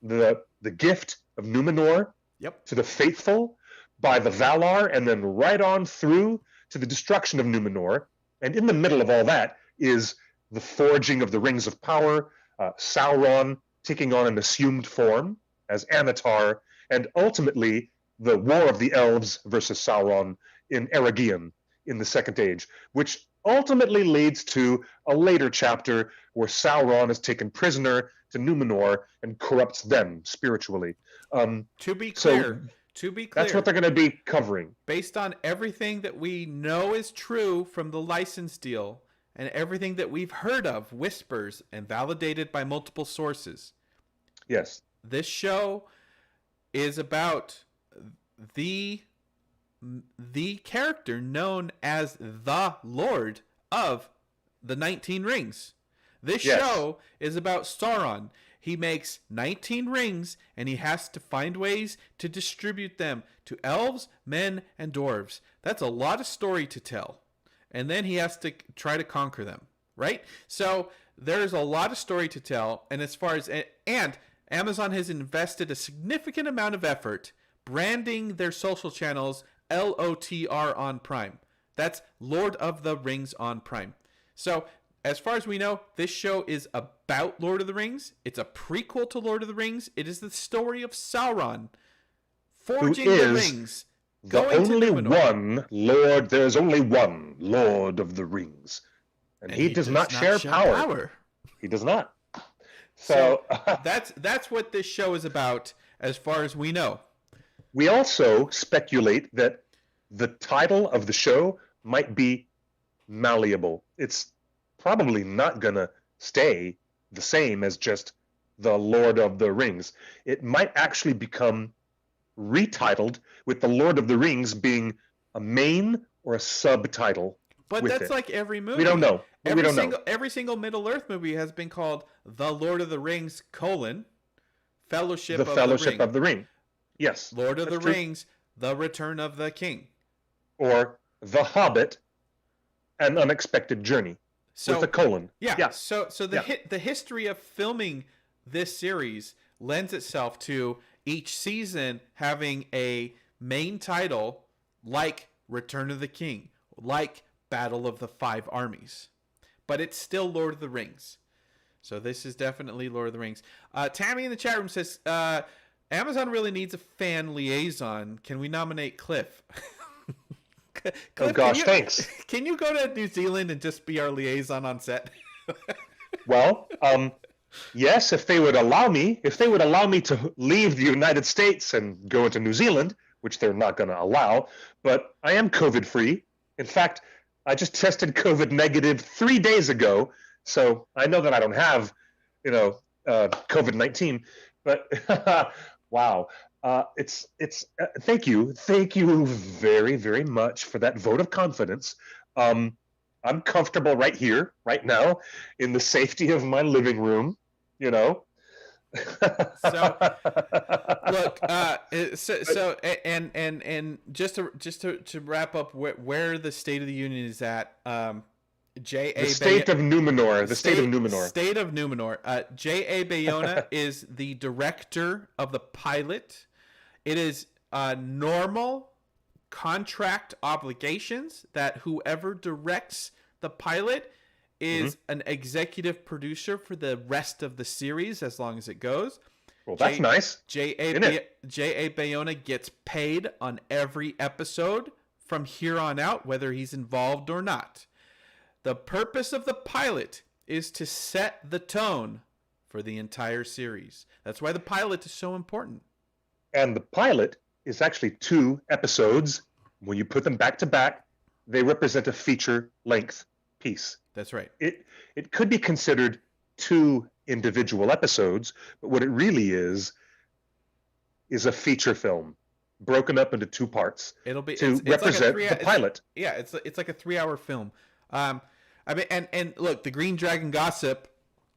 the gift of Numenor Yep. to the faithful by the Valar, and then right on through to the destruction of Numenor. And in the middle of all that is the forging of the Rings of Power, Sauron taking on an assumed form as Anatar, and ultimately the War of the Elves versus Sauron in Eregion in the Second Age, which ultimately leads to a later chapter where Sauron is taken prisoner to Numenor and corrupts them spiritually. To be so clear, that's what they're going to be covering. based on everything that we know is true from the license deal and everything that we've heard of, whispers, and validated by multiple sources, Yes. this show is about the character known as the Lord of the 19 Rings. This Yes. show is about Sauron. He makes 19 rings, and he has to find ways to distribute them to elves, men, and dwarves. That's a lot of story to tell. And then he has to try to conquer them, right? So there's a lot of story to tell. And as far as, and Amazon has invested a significant amount of effort branding their social channels LOTR on Prime. That's Lord of the Rings on Prime. So as far as we know, this show is about Lord of the Rings. It's a prequel to Lord of the Rings. It is the story of Sauron forging the rings. The going to only Numenor. one Lord, there's only one Lord of the Rings. And he does not share power. He does not. So that's what this show is about as far as we know. we also speculate that the title of the show might be malleable. It's probably not going to stay the same as just the Lord of the Rings. It might actually become retitled with the Lord of the Rings being a main or a subtitle. But with that's it. like every movie. We don't know. We don't know. Every single Middle Earth movie has been called The Lord of the Rings, Fellowship of the Ring. Yes. Lord of the true. Rings, The Return of the King. Or The Hobbit, An Unexpected Journey. So, with a colon. Yeah. So the history of filming this series lends itself to each season having a main title like Return of the King, like Battle of the Five Armies. But it's still Lord of the Rings. So this is definitely Lord of the Rings. Tammy in the chat room says, Amazon really needs a fan liaison. Can we nominate Cliff? Cliff, oh gosh, thanks. Can you go to New Zealand and just be our liaison on set? Well, yes, if they would allow me. If they would allow me to leave the United States and go into New Zealand, which they're not going to allow, but I am COVID-free. In fact, I just tested COVID negative 3 days ago, so I know that I don't have, COVID-19. But wow, it's thank you very, very much for that vote of confidence. I'm comfortable right here, right now, in the safety of my living room. So look, and just to wrap up where the State of the Union is at, the state of Numenor. State of Numenor. J.A. Bayona is the director of the pilot. It is normal contract obligations that whoever directs the pilot is an executive producer for the rest of the series as long as it goes. Well, that's nice. J.A. Bayona gets paid on every episode from here on out, whether he's involved or not. The purpose of the pilot is to set the tone for the entire series. That's why the pilot is so important. And the pilot is actually 2 episodes. When you put them back to back, they represent a feature-length piece. That's right. It could be considered 2 individual episodes, but what it really is a feature film broken up into 2 parts It'll be to represent the pilot. It's like a 3-hour film. I mean, and look, the Green Dragon Gossip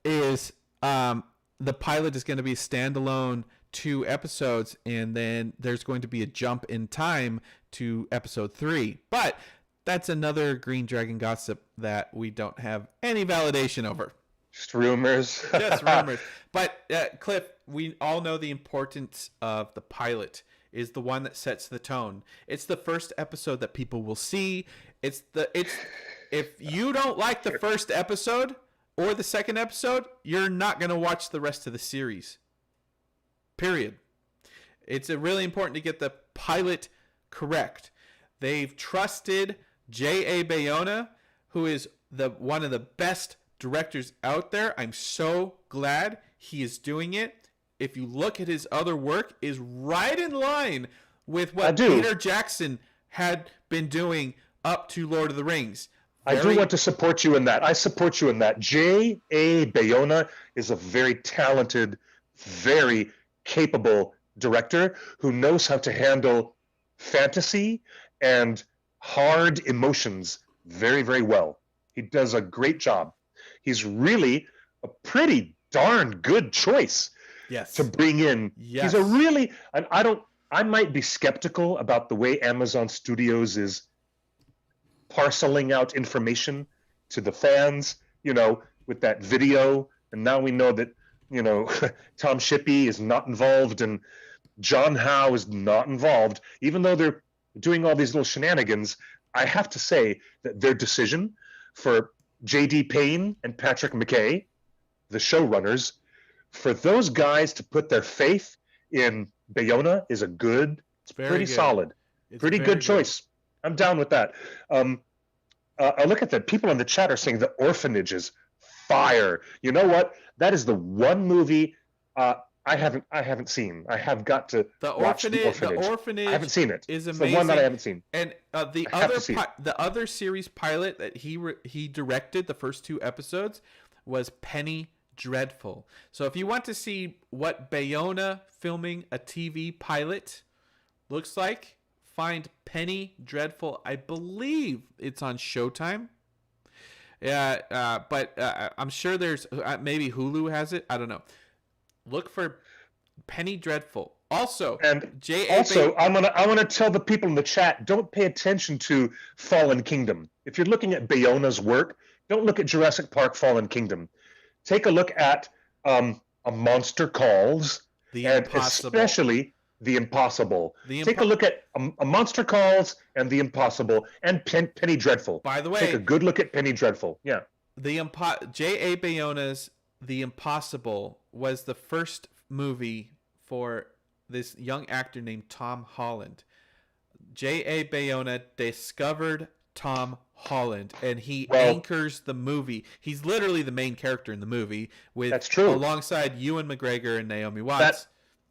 is the pilot is going to be standalone 2 episodes, and then there's going to be a jump in time to episode 3. But that's another Green Dragon Gossip that we don't have any validation over. Just rumors. Just rumors. But Cliff, we all know the importance of the pilot is the one that sets the tone. It's the first episode that people will see. It's if you don't like the first episode or the second episode, you're not going to watch the rest of the series. Period. It's really important to get the pilot correct. They've trusted J.A. Bayona, who is one of the best directors out there. I'm so glad he is doing it. If you look at his other work, is right in line with what Peter Jackson had been doing up to Lord of the Rings. I do want to support you in that. I support you in that. J.A. Bayona is a very talented, very capable director who knows how to handle fantasy and hard emotions very, very well. He does a great job. He's really a pretty darn good choice to bring in. He's a really, and I might be skeptical about the way Amazon Studios is parceling out information to the fans, with that video. And now we know that, Tom Shippey is not involved and John Howe is not involved, even though they're doing all these little shenanigans. I have to say that their decision for J.D. Payne and Patrick McKay, the showrunners, for those guys to put their faith in Bayona is pretty solid. It's pretty good choice. I'm down with that. I look at the people in the chat are saying The Orphanage is fire. You know what? That is the one movie I haven't seen. I have got to watch The Orphanage. The Orphanage I haven't seen it. Is it's amazing. the one that I haven't seen. And the other series pilot that he directed, the first 2 episodes, was Penny Dreadful. So if you want to see what Bayona filming a TV pilot looks like, find Penny Dreadful. I believe it's on Showtime. But I'm sure there's maybe Hulu has it. I don't know. Look for Penny Dreadful. Also, I'm gonna tell the people in the chat, don't pay attention to Fallen Kingdom. If you're looking at Bayona's work, don't look at Jurassic Park Fallen Kingdom. Take a look at A Monster Calls, especially The Impossible. Take a look at A Monster Calls and The Impossible and Penny Dreadful. By the way, take a good look at Penny Dreadful. Yeah. J.A. Bayona's The Impossible was the first movie for this young actor named Tom Holland. J.A. Bayona discovered Tom Holland, and he anchors the movie. He's literally the main character in the movie alongside Ewan McGregor and Naomi Watts.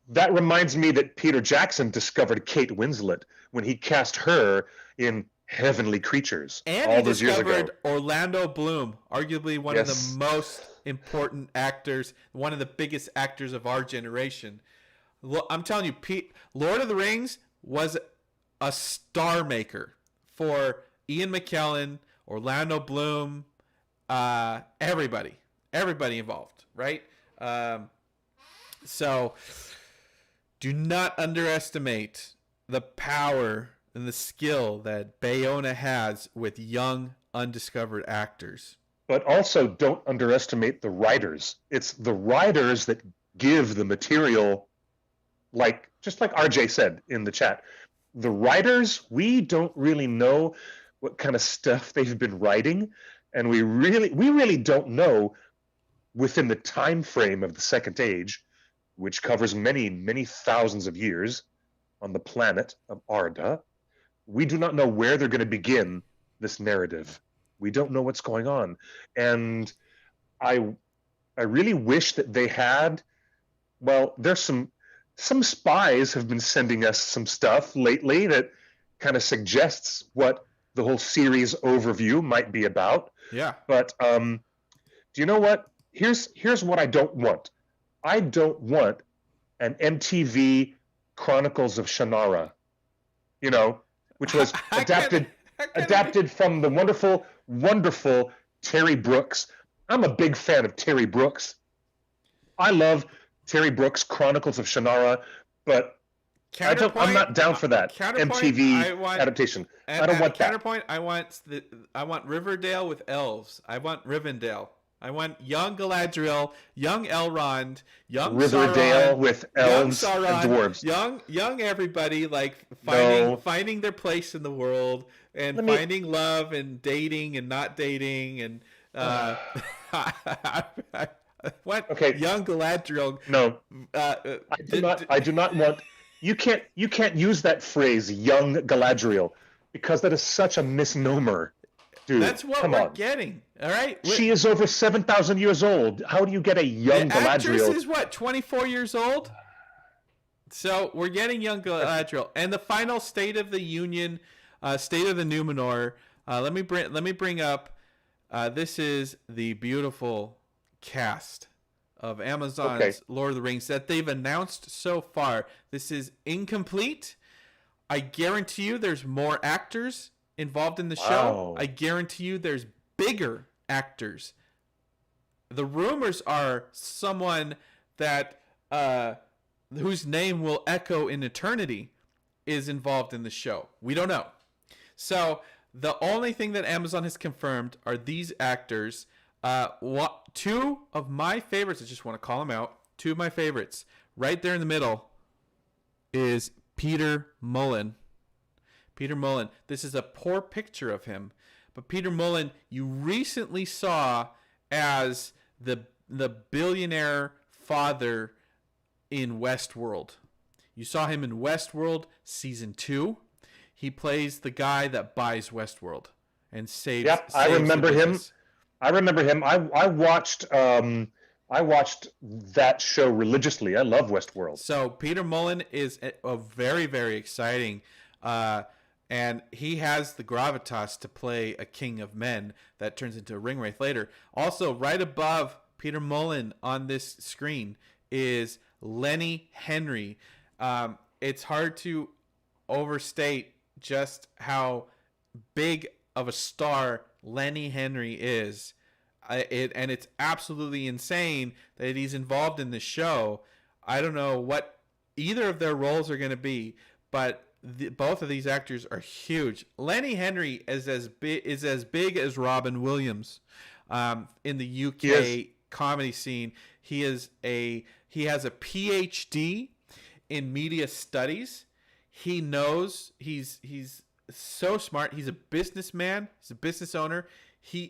That reminds me that Peter Jackson discovered Kate Winslet when he cast her in Heavenly Creatures all those years ago. Orlando Bloom, arguably one of the most important actors, one of the biggest actors of our generation. I'm telling you, Lord of the Rings was a star maker for Ian McKellen, Orlando Bloom, everybody involved, right? So do not underestimate the power and the skill that Bayona has with young, undiscovered actors. But also don't underestimate the writers. It's the writers that give the material, just like RJ said in the chat. The writers, we don't really know what kind of stuff they've been writing, and we really don't know within the time frame of the Second Age, which covers many, many thousands of years on the planet of Arda. We do not know where they're going to begin this narrative. We don't know what's going on. And I really wish that they had, there's some spies have been sending us some stuff lately that kind of suggests what the whole series overview might be about. Yeah. But do you know what? Here's what I don't want. I don't want an MTV Chronicles of Shannara, which was I kinda- adapted from the wonderful, wonderful Terry Brooks. I'm a big fan of Terry Brooks. I love Terry Brooks' Chronicles of Shannara, but I'm not down for that MTV adaptation. I don't want that. Counterpoint. I want Riverdale with elves. I want Rivendell. I want young Galadriel, young Elrond, young Riverdale Sauron, with elves young Sauron, and dwarves. Young everybody, like No. finding their place in the world and finding love and dating and not dating and what? Okay. Young Galadriel. No, I do not want. You can't use that phrase, young Galadriel, because that is such a misnomer, dude. That's what we're getting. All right. She is over 7,000 years old. How do you get a young the Galadriel? Actress is what, 24 years old? So we're getting young Galadriel, and the final State of the Union, State of the Numenor. Let me bring up. This is the beautiful cast of Amazon's Lord of the Rings that they've announced so far. This is incomplete. I guarantee you there's more actors involved in the show. I guarantee you there's bigger actors. The rumors are someone that whose name will echo in eternity is involved in the show. We don't know. So the only thing that Amazon has confirmed are these actors. Two of my favorites, I just want to call them out. Two of my favorites, right there in the middle, is Peter Mullen. Peter Mullen. This is a poor picture of him, but Peter Mullen, you recently saw as the billionaire father in Westworld. You saw him in Westworld season 2. He plays the guy that buys Westworld and saves. Yep, I remember him. I watched that show religiously. I love Westworld. So Peter Mullen is a very, very exciting, and he has the gravitas to play a king of men that turns into a ring wraith later. Also, right above Peter Mullen on this screen is Lenny Henry. It's hard to overstate just how big of a star Lenny Henry is. And it's absolutely insane that he's involved in this show. I don't know what either of their roles are going to be, but both of these actors are huge. Lenny Henry is as big as Robin Williams in the UK comedy scene. He has a PhD in media studies. He knows he's so smart. He's a businessman. He's a business owner. He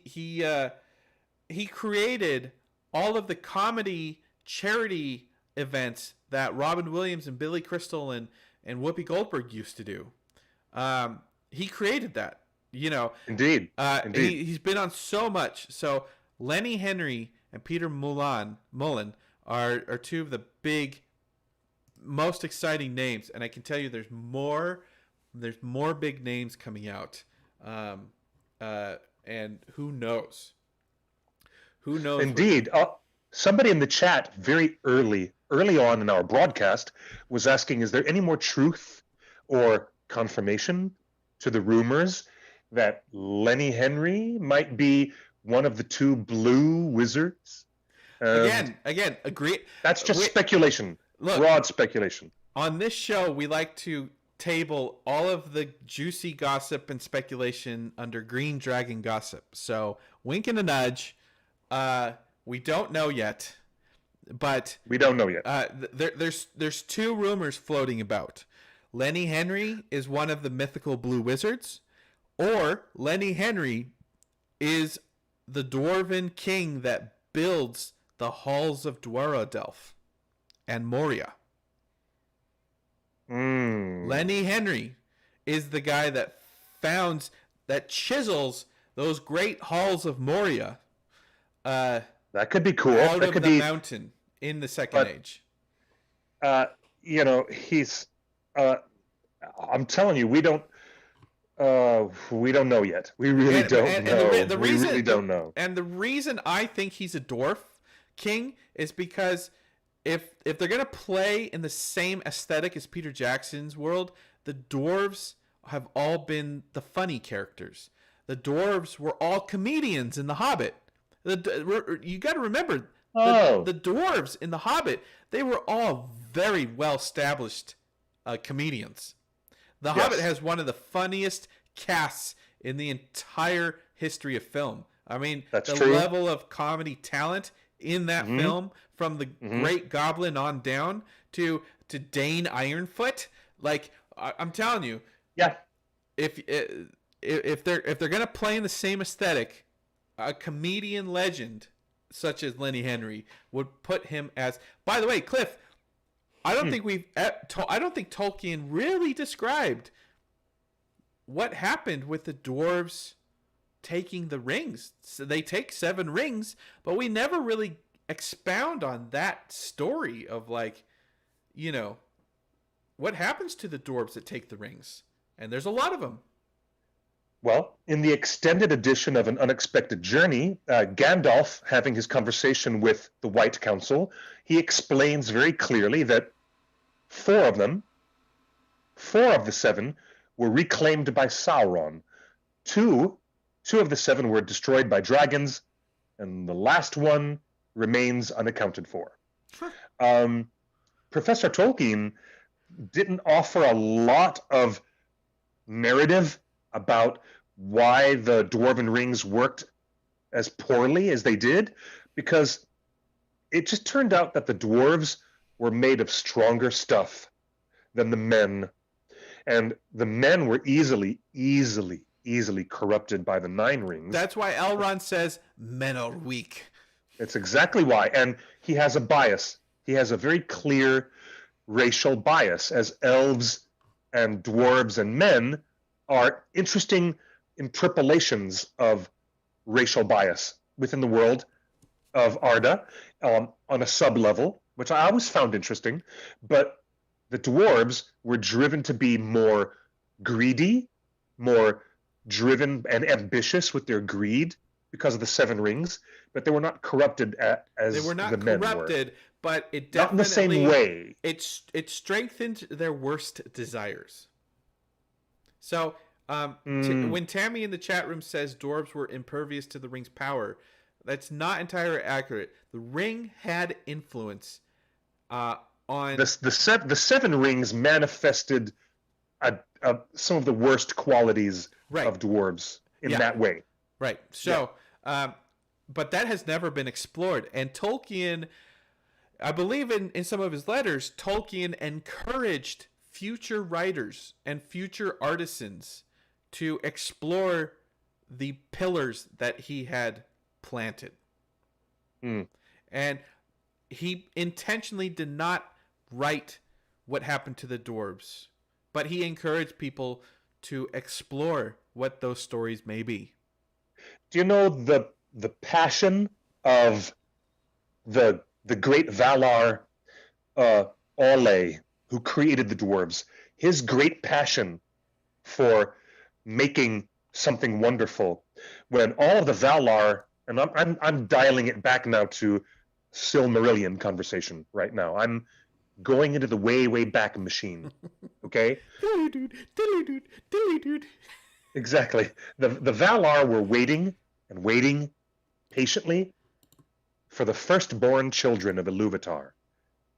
created all of the comedy charity events that Robin Williams and Billy Crystal and Whoopi Goldberg used to do. He created that, Indeed. Indeed. He's been on so much. So Lenny Henry and Peter Mullen are two of the big, most exciting names, and I can tell you there's more big names coming out, and who knows Indeed. Somebody in the chat very early on in our broadcast was asking, is there any more truth or confirmation to the rumors that Lenny Henry might be one of the two blue wizards? Again, agree. That's just speculation. Look, broad speculation. On this show, we like to table all of the juicy gossip and speculation under Green Dragon Gossip. So, wink and a nudge. We don't know yet, but there's two rumors floating about. Lenny Henry is one of the mythical blue wizards, or Lenny Henry is the Dwarven king that builds the halls of Dwaradelf and Moria. Lenny Henry is the guy that chisels those great halls of Moria. That could be cool. Out that of could the be mountain in the Second Age. He's. I'm telling you, we don't. We don't know yet. We really don't know. And We really don't know. And the reason I think he's a dwarf king is because if they're gonna play in the same aesthetic as Peter Jackson's world, the dwarves have all been the funny characters. The dwarves were all comedians in The Hobbit. You got to remember, the dwarves in The Hobbit, they were all very well established comedians. The Hobbit has one of the funniest casts in the entire history of film. I mean, That's the true. level of comedy talent in that film, from the Great Goblin on down to Dane Ironfoot, like I'm telling you, Yeah. if they're gonna play in the same aesthetic, a comedian legend such as Lenny Henry would put him as. By the way, Cliff, I don't think Tolkien really described what happened with the dwarves taking the rings. So they take 7 rings, but we never really expound on that story of, like, you know, what happens to the dwarves that take the rings. And there's a lot of them. Well, in the extended edition of An Unexpected Journey, Gandalf, having his conversation with the White Council, he explains very clearly that 4 of them, 4 of the 7, were reclaimed by Sauron. 2 of the 7 were destroyed by dragons, and the last one remains unaccounted for. Huh. Professor Tolkien didn't offer a lot of narrative about why the Dwarven rings worked as poorly as they did, because it just turned out that the dwarves were made of stronger stuff than the men, and the men were easily corrupted by the 9 rings. That's why Elrond says men are weak. That's exactly why. And he has a bias. He has a very clear racial bias, as elves and dwarves and men are interesting interpolations of racial bias within the world of Arda, on a sub-level, which I always found interesting. But the dwarves were driven to be more greedy, more driven and ambitious with their greed because of the 7 rings, but they were not corrupted as They were not the men corrupted, were. but it Not in definitely the same way. It strengthened their worst desires. So when Tammy in the chat room says dwarves were impervious to the ring's power, that's not entirely accurate. The ring had influence on the 7 rings manifested some of the worst qualities of dwarves in that way. Right. So, but that has never been explored. And Tolkien, I believe in some of his letters, Tolkien encouraged future writers and future artisans to explore the pillars that he had planted. And he intentionally did not write what happened to the dwarves, but he encouraged people to explore what those stories may be. Do you know the passion of the great Valar Orlais, who created the dwarves? His great passion for making something wonderful, when all of the Valar, and I'm dialing it back now to Silmarillion conversation right now. I'm going into the way back machine. Okay? Dilly dude. Exactly. The Valar were waiting and waiting patiently for the firstborn children of Ilúvatar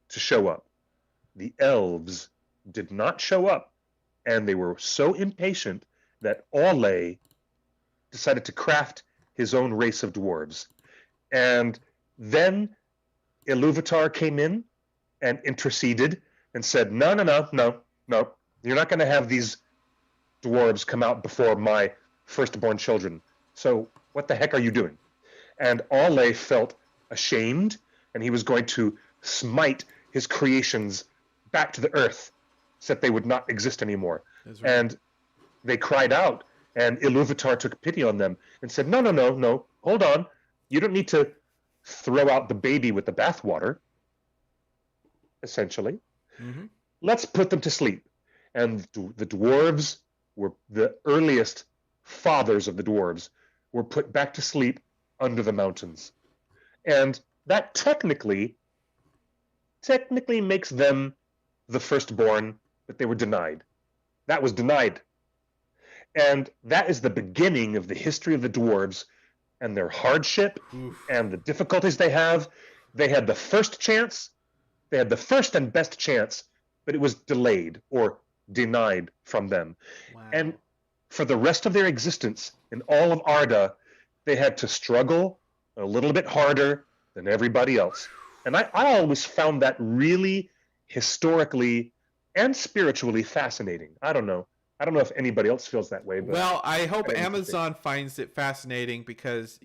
to show up. The elves did not show up, and they were so impatient that Orlais decided to craft his own race of dwarves. And then Ilúvatar came in and interceded and said, no, you're not going to have these dwarves come out before my firstborn children. So what the heck are you doing? And Orlais felt ashamed, and he was going to smite his creations back to the earth so that they would not exist anymore. Right. And they cried out, and Ilúvatar took pity on them and said, no, hold on. You don't need to throw out the baby with the bathwater, essentially. Let's put them to sleep. And the dwarves were the earliest fathers of the dwarves, were put back to sleep under the mountains. And that technically makes them the firstborn, but they were denied. That was denied. And that is the beginning of the history of the dwarves and their hardship and the difficulties they have. They had the first chance, they had the first and best chance, but it was delayed or denied from them. Wow. And for the rest of their existence in all of Arda, they had to struggle a little bit harder than everybody else. And I always found that really historically and spiritually fascinating. I don't know if anybody else feels that way. But well, I hope Amazon finds it fascinating because,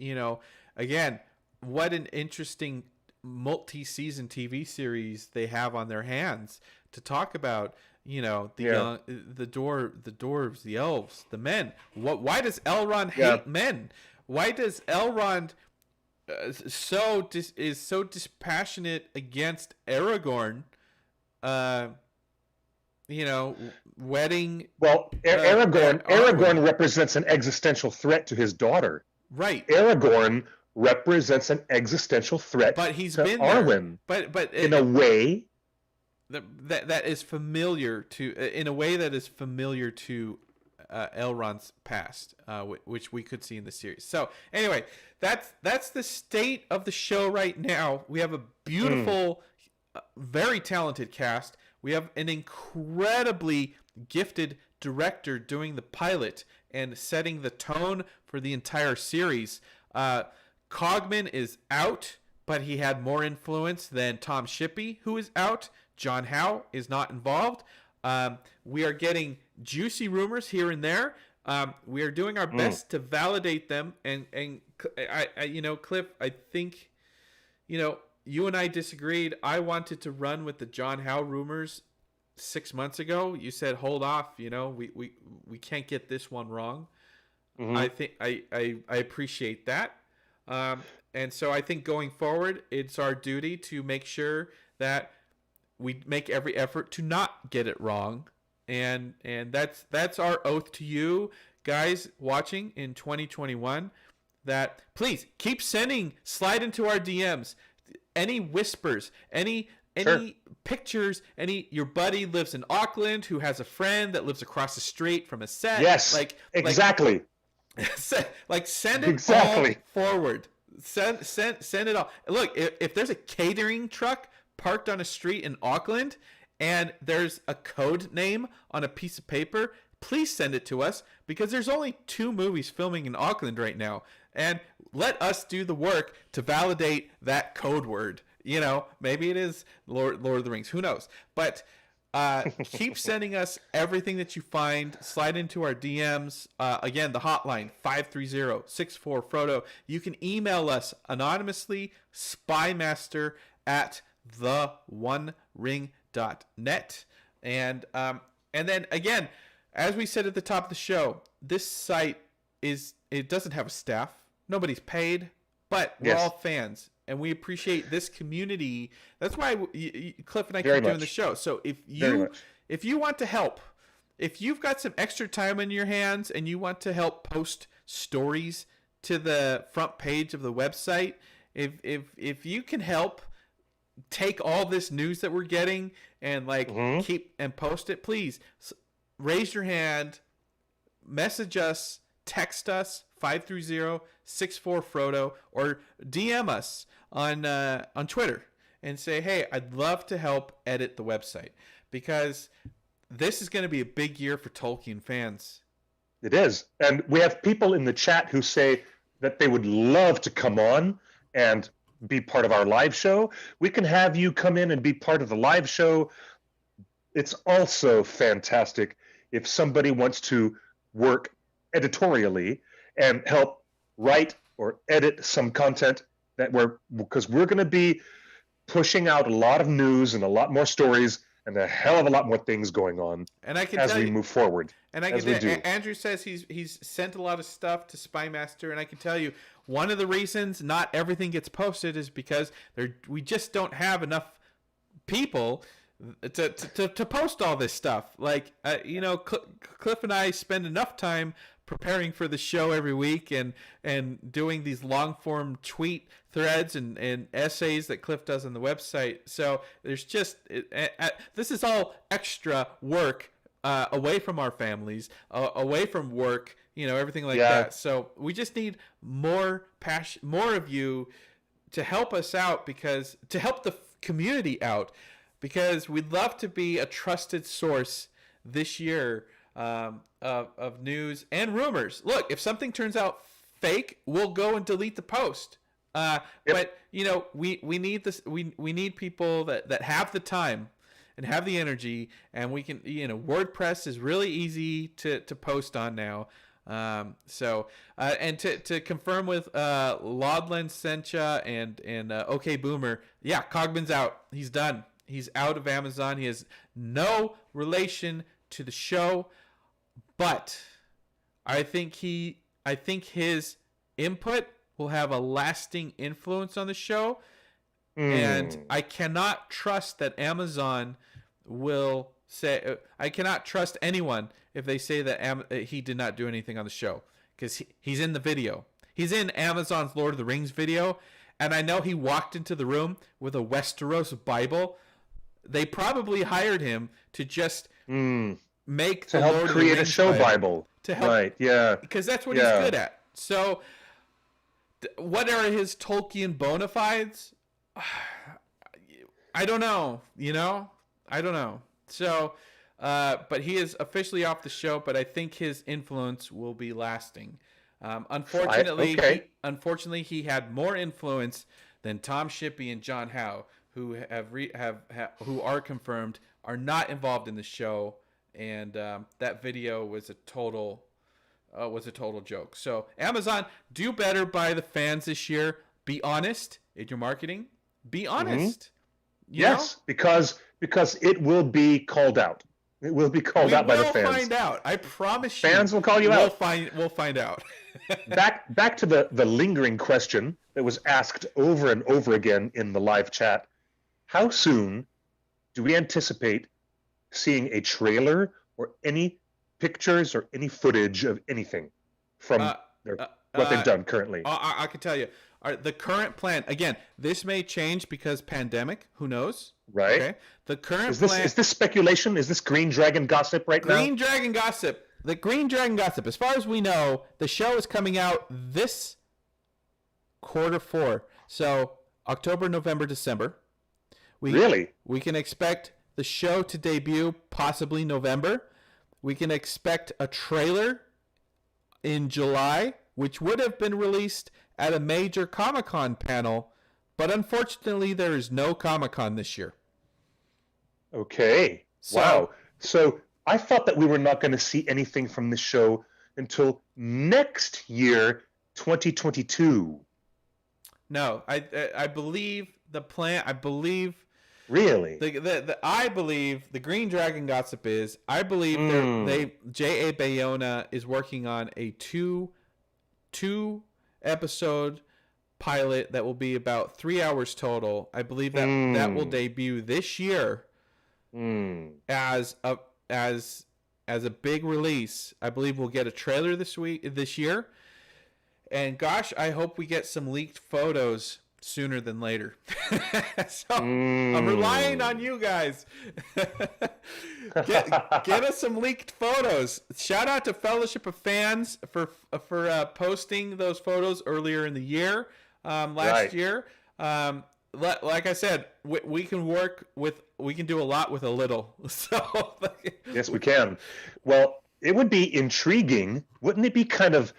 again, what an interesting multi-season TV series they have on their hands to talk about, the dwarves, the elves, the men. Why does Elrond hate men? Why does Elrond is so dispassionate against Aragorn? Wedding. Well, Aragorn represents an existential threat to his daughter. Right. Aragorn represents an existential threat but he's to been Arwen. There. But in a way that is familiar to Elrond's past, which we could see in the series. So anyway, that's the state of the show right now. We have a beautiful, very talented cast. We have an incredibly gifted director doing the pilot and setting the tone for the entire series. Cogman is out, but he had more influence than Tom Shippey, who is out. John Howe is not involved. We are getting juicy rumors here and there. We are doing our best to validate them. And Cliff, I think, you and I disagreed. I wanted to run with the John Howe rumors 6 months ago. You said, hold off. We can't get this one wrong. Mm-hmm. I think I appreciate that. And so I think going forward, it's our duty to make sure that we make every effort to not get it wrong. And that's our oath to you guys watching in 2021, that please keep slide into our DMs. Any whispers, any pictures, your buddy lives in Auckland who has a friend that lives across the street from a set. Yes, exactly. Send it all forward. Send it all. Look, if there's a catering truck parked on a street in Auckland and there's a code name on a piece of paper, please send it to us, because there's only 2 movies filming in Auckland right now. And let us do the work to validate that code word. Maybe it is Lord of the Rings. Who knows? But keep sending us everything that you find. Slide into our DMs. Again, the hotline, 530-64-FRODO. You can email us anonymously, spymaster@theonering.net. And then, again, as we said at the top of the show, this site it doesn't have a staff. Nobody's paid, but we're all fans, and we appreciate this community. That's why Cliff and I keep doing the show. So if you want to help, if you've got some extra time in your hands and you want to help post stories to the front page of the website, if you can help take all this news that we're getting and keep and post it, please raise your hand, message us, text us 530-64-FRODO, or DM us on Twitter and say, hey, I'd love to help edit the website, because this is going to be a big year for Tolkien fans. It is. And we have people in the chat who say that they would love to come on and be part of our live show. We can have you come in and be part of the live show. It's also fantastic if somebody wants to work editorially and help write or edit some content because we're going to be pushing out a lot of news and a lot more stories and a hell of a lot more things going on as we move forward. And Andrew says he's sent a lot of stuff to Spymaster, and I can tell you one of the reasons not everything gets posted is because we just don't have enough people to post all this stuff. Like, Cliff and I spend enough time preparing for the show every week and doing these long form tweet threads and essays that Cliff does on the website. So there's just this is all extra work away from our families, away from work, everything like that. So we just need more passion, more of you to help us out, to help the community out, because we'd love to be a trusted source this year of news and rumors. Look, if something turns out fake, we'll go and delete the post. But we need this. We need people that have the time and have the energy, and we can. WordPress is really easy to post on now. And to confirm with Laudlin Sencha and OK Boomer, yeah, Cogman's out. He's done. He's out of Amazon. He has no relation to the show, but I think his input will have a lasting influence on the show, and I cannot trust that Amazon will say. I cannot trust anyone if they say that he did not do anything on the show, because he's in the video. He's in Amazon's Lord of the Rings video, and I know he walked into the room with a Westeros Bible. They probably hired him to just make to help create a show Bible. To help, right? Yeah, because that's what he's good at. So, what are his Tolkien bona fides? I don't know. I don't know. So, but he is officially off the show. But I think his influence will be lasting. Unfortunately, he had more influence than Tom Shippey and John Howe, who who are confirmed are not involved in the show, and that video was a total joke. So Amazon, do better by the fans this year. Be honest in your marketing. Be honest. Yes, because it will be called out. It will be called out by the fans. We'll find out. I promise you. Fans will call you out. We'll find out. Back to the lingering question that was asked over and over again in the live chat. How soon do we anticipate seeing a trailer or any pictures or any footage of anything from what they've done currently? I can tell you. The current plan, again, this may change because pandemic. Who knows? Right. Okay. The current plan. Is this speculation? Is this Green Dragon gossip now? Green Dragon gossip. The Green Dragon gossip. As far as we know, the show is coming out this Q4. So October, November, December. Really? We can expect the show to debut possibly November. We can expect a trailer in July, which would have been released at a major Comic-Con panel, but unfortunately there is no Comic-Con this year. Okay. Wow. So I thought that we were not going to see anything from this show until next year, 2022. No, I believe the plan. I believe. Really? I believe the Green Dragon gossip is. I believe J.A. Bayona is working on a two episode pilot that will be about 3 hours total. I believe that will debut this year as a big release. I believe we'll get a trailer this year. And gosh, I hope we get some leaked photos sooner than later. So I'm relying on you guys. Get us some leaked photos. Shout out to Fellowship of Fans for posting those photos earlier in the year, last year. Like I said, we can do a lot with a little. So yes, we can. Well, it would be intriguing. Wouldn't it be kind of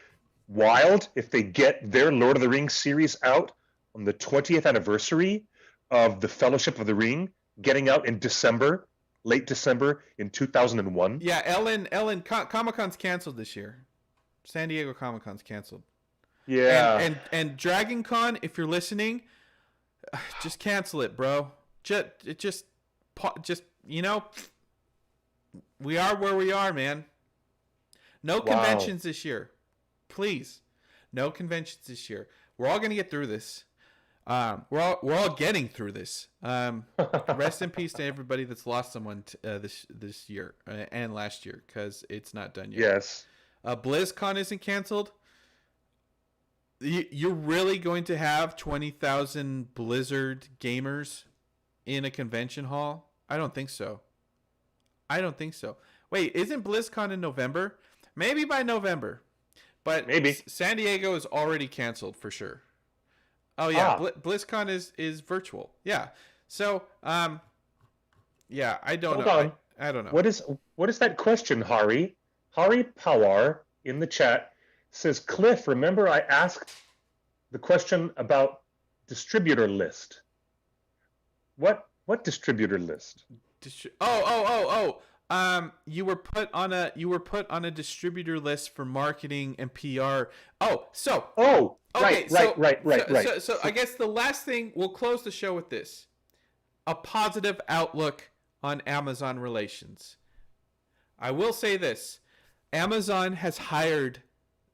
wild if they get their Lord of the Rings series out on the 20th anniversary of the Fellowship of the Ring, getting out in December, late December in 2001? Yeah, Ellen, Comic-Con's canceled this year. San Diego Comic-Con's canceled. Yeah. And Dragon Con, if you're listening, just cancel it, bro. Just we are where we are, man. No conventions this year. Please. No conventions this year. We're all going to get through this. We're all getting through this. Rest in peace to everybody that's lost someone this year and last year, because it's not done yet. Yes. BlizzCon isn't canceled. You're really going to have 20,000 Blizzard gamers in a convention hall? I don't think so. Wait, isn't BlizzCon in November? Maybe by November. But maybe San Diego is already canceled for sure. Oh yeah, BlizzCon is virtual. Yeah. So yeah, I don't know. Hold on. I don't know. What is that question, Hari? Hari Pawar in the chat says, Cliff, remember I asked the question about distributor list. What distributor list? You were put on a distributor list for marketing and PR. Right. So I guess the last thing, we'll close the show with this: a positive outlook on Amazon relations. I will say this: Amazon has hired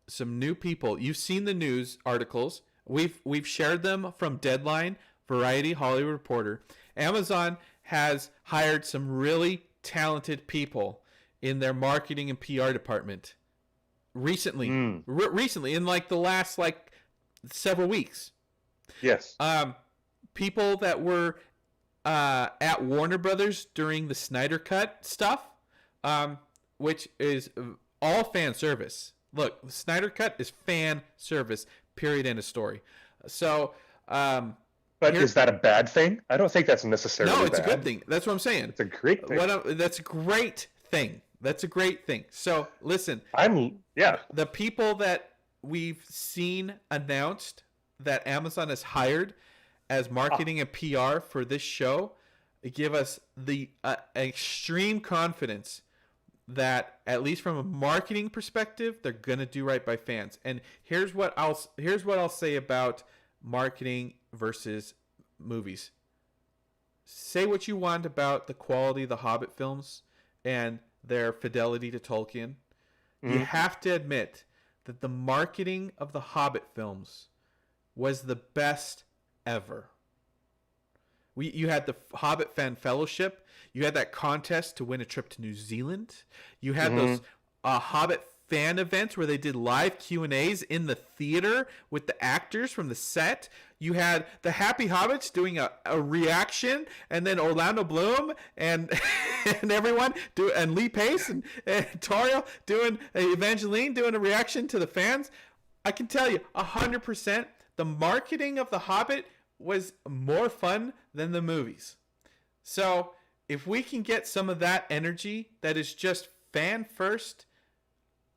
some new people. You've seen the news articles. We've shared them from Deadline, Variety, Hollywood Reporter. Amazon has hired some really talented people in their marketing and PR department recently. Recently, in like the last several weeks. Yes. People that were at Warner Brothers during the Snyder Cut stuff, which is all fan service. Look, Snyder Cut is fan service, period, end of story. So, but is that a bad thing? I don't think that's necessarily bad. No, it's a good thing. That's what I'm saying. It's a great thing. That's a great thing. That's a great thing. So, listen. The people that we've seen announced that Amazon has hired as marketing and PR for this show give us the extreme confidence that, at least from a marketing perspective, they're gonna do right by fans. And here's what I'll say about marketing versus movies. Say what you want about the quality of the Hobbit films and their fidelity to Tolkien. You have to admit that the marketing of the Hobbit films was the best ever. You had the Hobbit Fan Fellowship. You had that contest to win a trip to New Zealand. You had those Hobbit fan events where they did live Q&As in the theater with the actors from the set. You had the Happy Hobbits doing a reaction, and then Orlando Bloom and and everyone and Lee Pace and Toriel doing Evangeline doing a reaction to the fans. I can tell you 100% the marketing of The Hobbit was more fun than the movies. So if we can get some of that energy that is just fan first,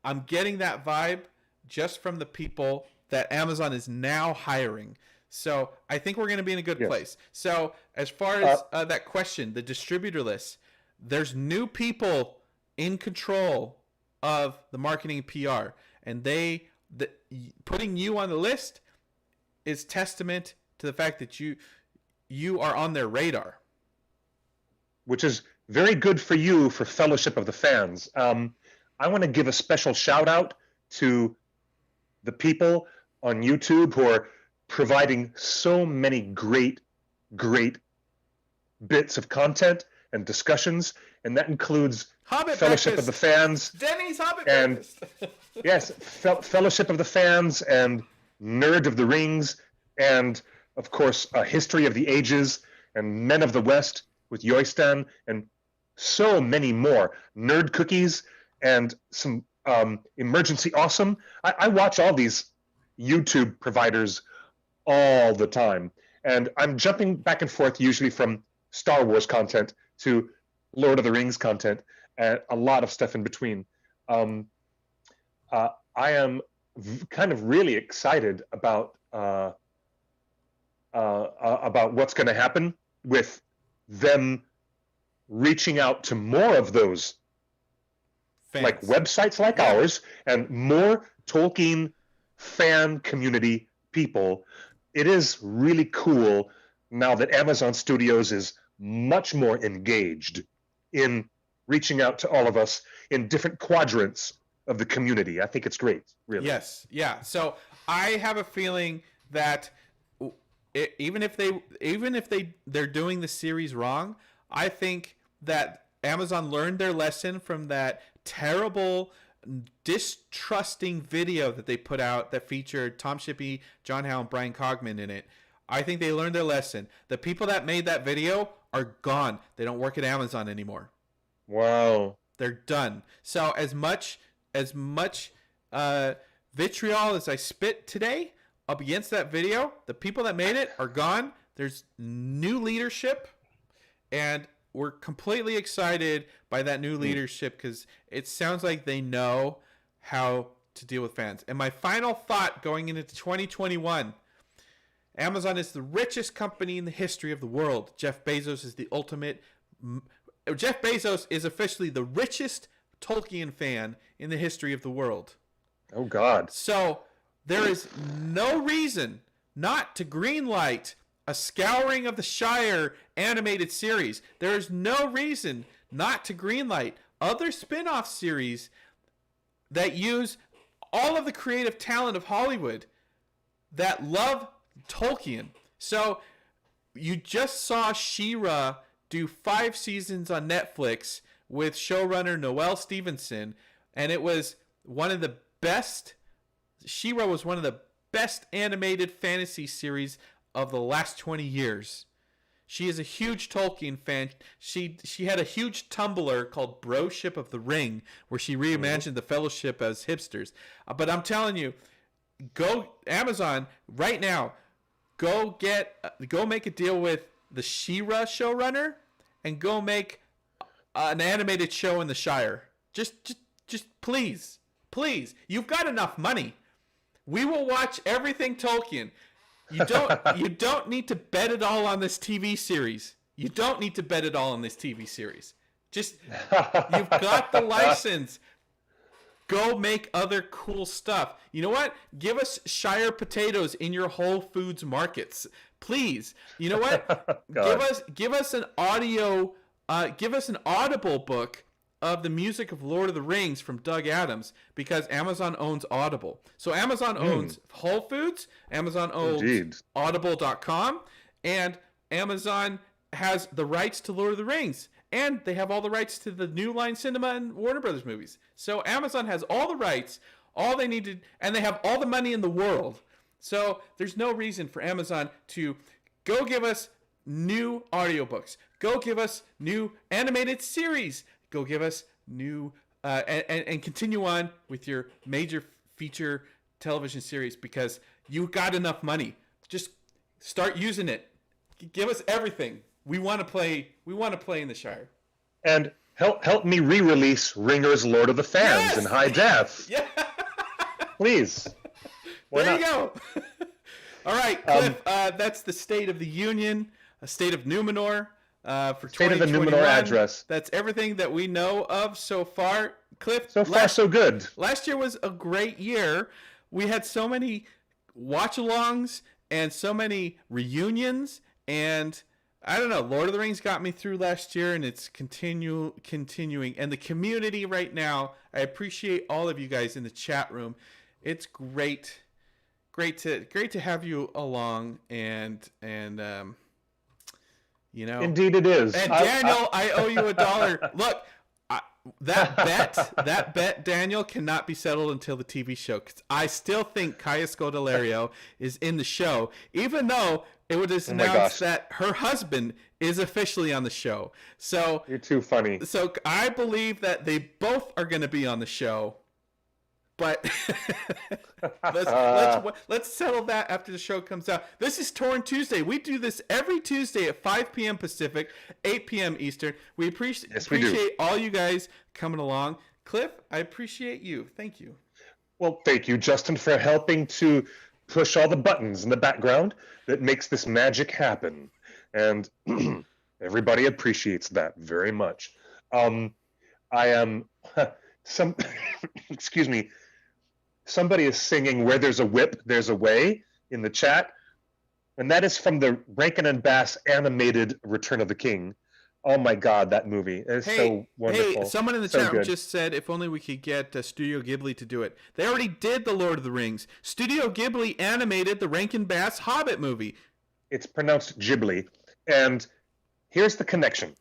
I'm getting that vibe just from the people that Amazon is now hiring. So I think we're going to be in a good place. So as far as that question, the distributor list, there's new people in control of the marketing and PR, and putting you on the list is testament to the fact that you are on their radar. Which is very good for you for Fellowship of the Fans. I want to give a special shout out to the people on YouTube who are providing so many great bits of content and discussions, and that includes Hobbit Fellowship Breakfast. of the Fans. Denny's Hobbit and Breakfast. Yes, Fellowship of the Fans and Nerd of the Rings, and of course History of the Ages and Men of the West with Yoistan, and so many more. Nerd Cookies and some Emergency Awesome. I watch all these YouTube providers all the time, and I'm jumping back and forth usually from Star Wars content to Lord of the Rings content, and a lot of stuff in between. I am kind of really excited about what's going to happen with them reaching out to more of those Fans. Like websites like ours and more Tolkien fan community people. It is really cool now that Amazon Studios is much more engaged in reaching out to all of us in different quadrants of the community. I think it's great, really. Yes, yeah. So I have a feeling that even if they're doing the series wrong, I think that Amazon learned their lesson from that terrible, distrusting video that they put out that featured Tom Shippey, John Howe, and Brian Cogman in it. I think they learned their lesson. The people that made that video are gone. They don't work at Amazon anymore. Wow. They're done. So as much vitriol as I spit today up against that video, the people that made it are gone. There's new leadership, and we're completely excited by that new leadership because it sounds like they know how to deal with fans. And my final thought going into 2021, Amazon is the richest company in the history of the world. Jeff Bezos is officially the richest Tolkien fan in the history of the world. Oh, God. So there is no reason not to greenlight a Scouring of the Shire animated series. There is no reason not to greenlight other spin-off series that use all of the creative talent of Hollywood that love Tolkien. So you just saw She-Ra do 5 seasons on Netflix with showrunner Noelle Stevenson, and it was one of the best. She-Ra was one of the best animated fantasy series of the last 20 years. She is a huge Tolkien fan. She had a huge Tumblr called Broship of the Ring, where she reimagined the Fellowship as hipsters. But I'm telling you, go Amazon right now. Go make a deal with the She-Ra showrunner, and go make an animated show in the Shire. Just please. You've got enough money. We will watch everything Tolkien. You don't need to bet it all on this TV series. Just you've got the license. Go make other cool stuff. You know what? Give us Shire potatoes in your Whole Foods markets, please. You know what? give us an audio. Give us an Audible book of the music of Lord of the Rings from Doug Adams, because Amazon owns Audible. So Amazon owns Whole Foods, Amazon owns Audible.com, and Amazon has the rights to Lord of the Rings. And they have all the rights to the New Line Cinema and Warner Brothers movies. So Amazon has all the rights, all they needed, and they have all the money in the world. So there's no reason for Amazon to go give us new audiobooks. Go give us new animated series. Go give us new and continue on with your major feature television series, because you got enough money. Just start using it. Give us everything. We want to play in the Shire. And help me re-release Ringer's Lord of the Fans in high def. Yeah. Please. There you go. All right, Cliff. That's the State of the Union, a State of Numenor. For State of the Numenor address. That's everything that we know of so far. Cliff, so far so good. Last year was a great year. We had so many watch-alongs and so many reunions, and I don't know, Lord of the Rings got me through last year, and it's continuing. And the community right now, I appreciate all of you guys in the chat room. It's great to have you along, and you know, indeed it is. And Daniel, I owe you $1. Look, that bet, Daniel, cannot be settled until the TV show. 'Cause I still think Kaya Scodelario is in the show, even though it was announced that her husband is officially on the show. So you're too funny. So I believe that they both are going to be on the show. But let's settle that after the show comes out. This is Torn Tuesday. We do this every Tuesday at 5 p.m. Pacific, 8 p.m. Eastern. We appreciate all you guys coming along. Cliff, I appreciate you. Thank you. Well, thank you, Justin, for helping to push all the buttons in the background that makes this magic happen. And everybody appreciates that very much. I am excuse me. Somebody is singing "Where There's a Whip, There's a Way" in the chat, and that is from the Rankin and Bass animated Return of the King. Oh my God, that movie is so wonderful. Hey, someone in the chat room just said if only we could get Studio Ghibli to do it. They already did The Lord of the Rings. Studio Ghibli animated the Rankin Bass Hobbit movie. It's pronounced Ghibli. And here's the connection.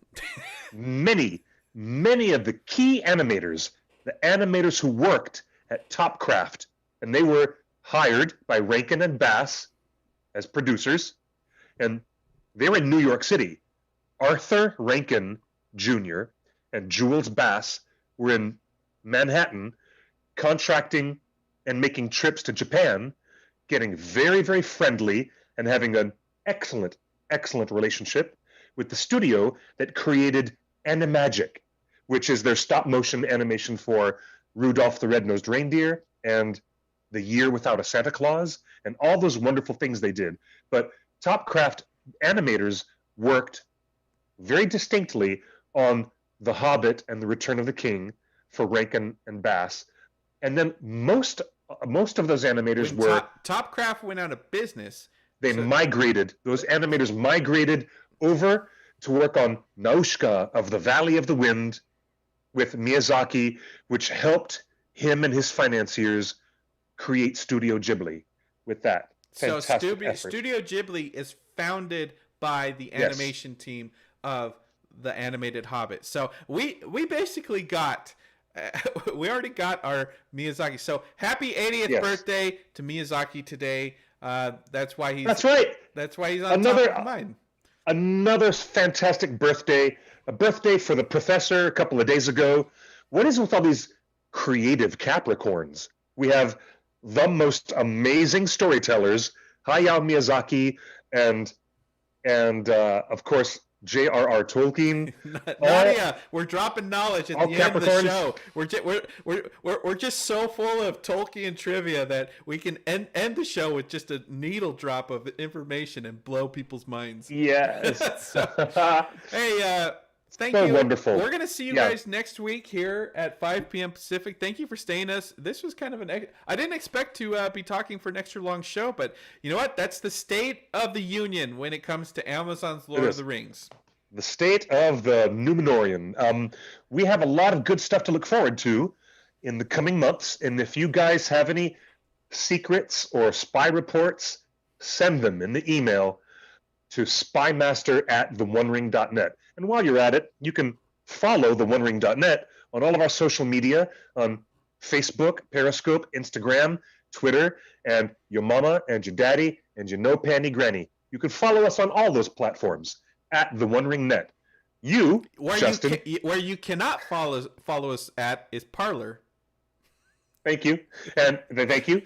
Many of the key animators, the animators who worked at Topcraft, and they were hired by Rankin and Bass as producers, and they were in New York City. Arthur Rankin Jr. and Jules Bass were in Manhattan contracting and making trips to Japan, getting very, very friendly and having an excellent relationship with the studio that created Animagic, which is their stop motion animation for Rudolph the Red-Nosed Reindeer and The Year Without a Santa Claus and all those wonderful things they did. But Topcraft animators worked very distinctly on The Hobbit and The Return of the King for Rankin and Bass. And then most of those animators were... Topcraft went out of business. Those animators migrated over to work on Nausicaä of the Valley of the Wind with Miyazaki, which helped him and his financiers create Studio Ghibli with that. Fantastic effort. Studio Ghibli is founded by the animation team of the animated Hobbit. So we basically got... we already got our Miyazaki. So happy 80th birthday to Miyazaki today. That's why he's on top of mine. Another fantastic birthday. A birthday for the professor a couple of days ago. What is with all these creative Capricorns? We have the most amazing storytellers, Hayao Miyazaki and of course J.R.R. Tolkien. Nadia, we're dropping knowledge at the end of the show. We're just so full of Tolkien trivia that we can end the show with just a needle drop of information and blow people's minds. Yes. Hey, thank so you. Wonderful. We're gonna see you guys next week here at 5 p.m. Pacific. Thank you for staying us. This was kind of I didn't expect to be talking for an extra long show, but you know what? That's the state of the union when it comes to Amazon's Lord of the Rings. The state of the Numenorian. We have a lot of good stuff to look forward to in the coming months, and if you guys have any secrets or spy reports, send them in the email to spymaster@theonering.net. And while you're at it, you can follow theonering.net on all of our social media on Facebook, Periscope, Instagram, Twitter, and your mama and your daddy and your no panty granny. You can follow us on all those platforms at the One Ring Net. Justin, where you cannot follow us at is Parler. Thank you. And thank you.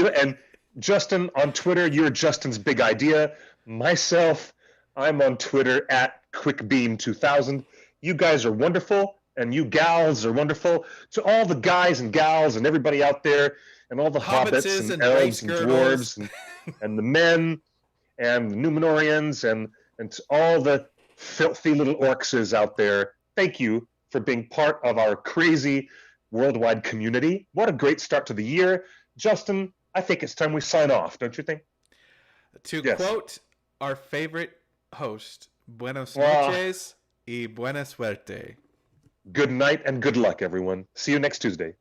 And Justin, on Twitter, you're Justin's Big Idea. Myself, I'm on Twitter at QuickBeam2000. You guys are wonderful, and you gals are wonderful. To all the guys and gals and everybody out there, and all the hobbits and elves and dwarves and the men and the Numenorians and to all the filthy little orcs out there, thank you for being part of our crazy worldwide community. What a great start to the year. Justin, I think it's time we sign off, don't you think? To quote our favorite host, buenos noches y buena suerte. Good night and good luck, everyone. See you next Tuesday.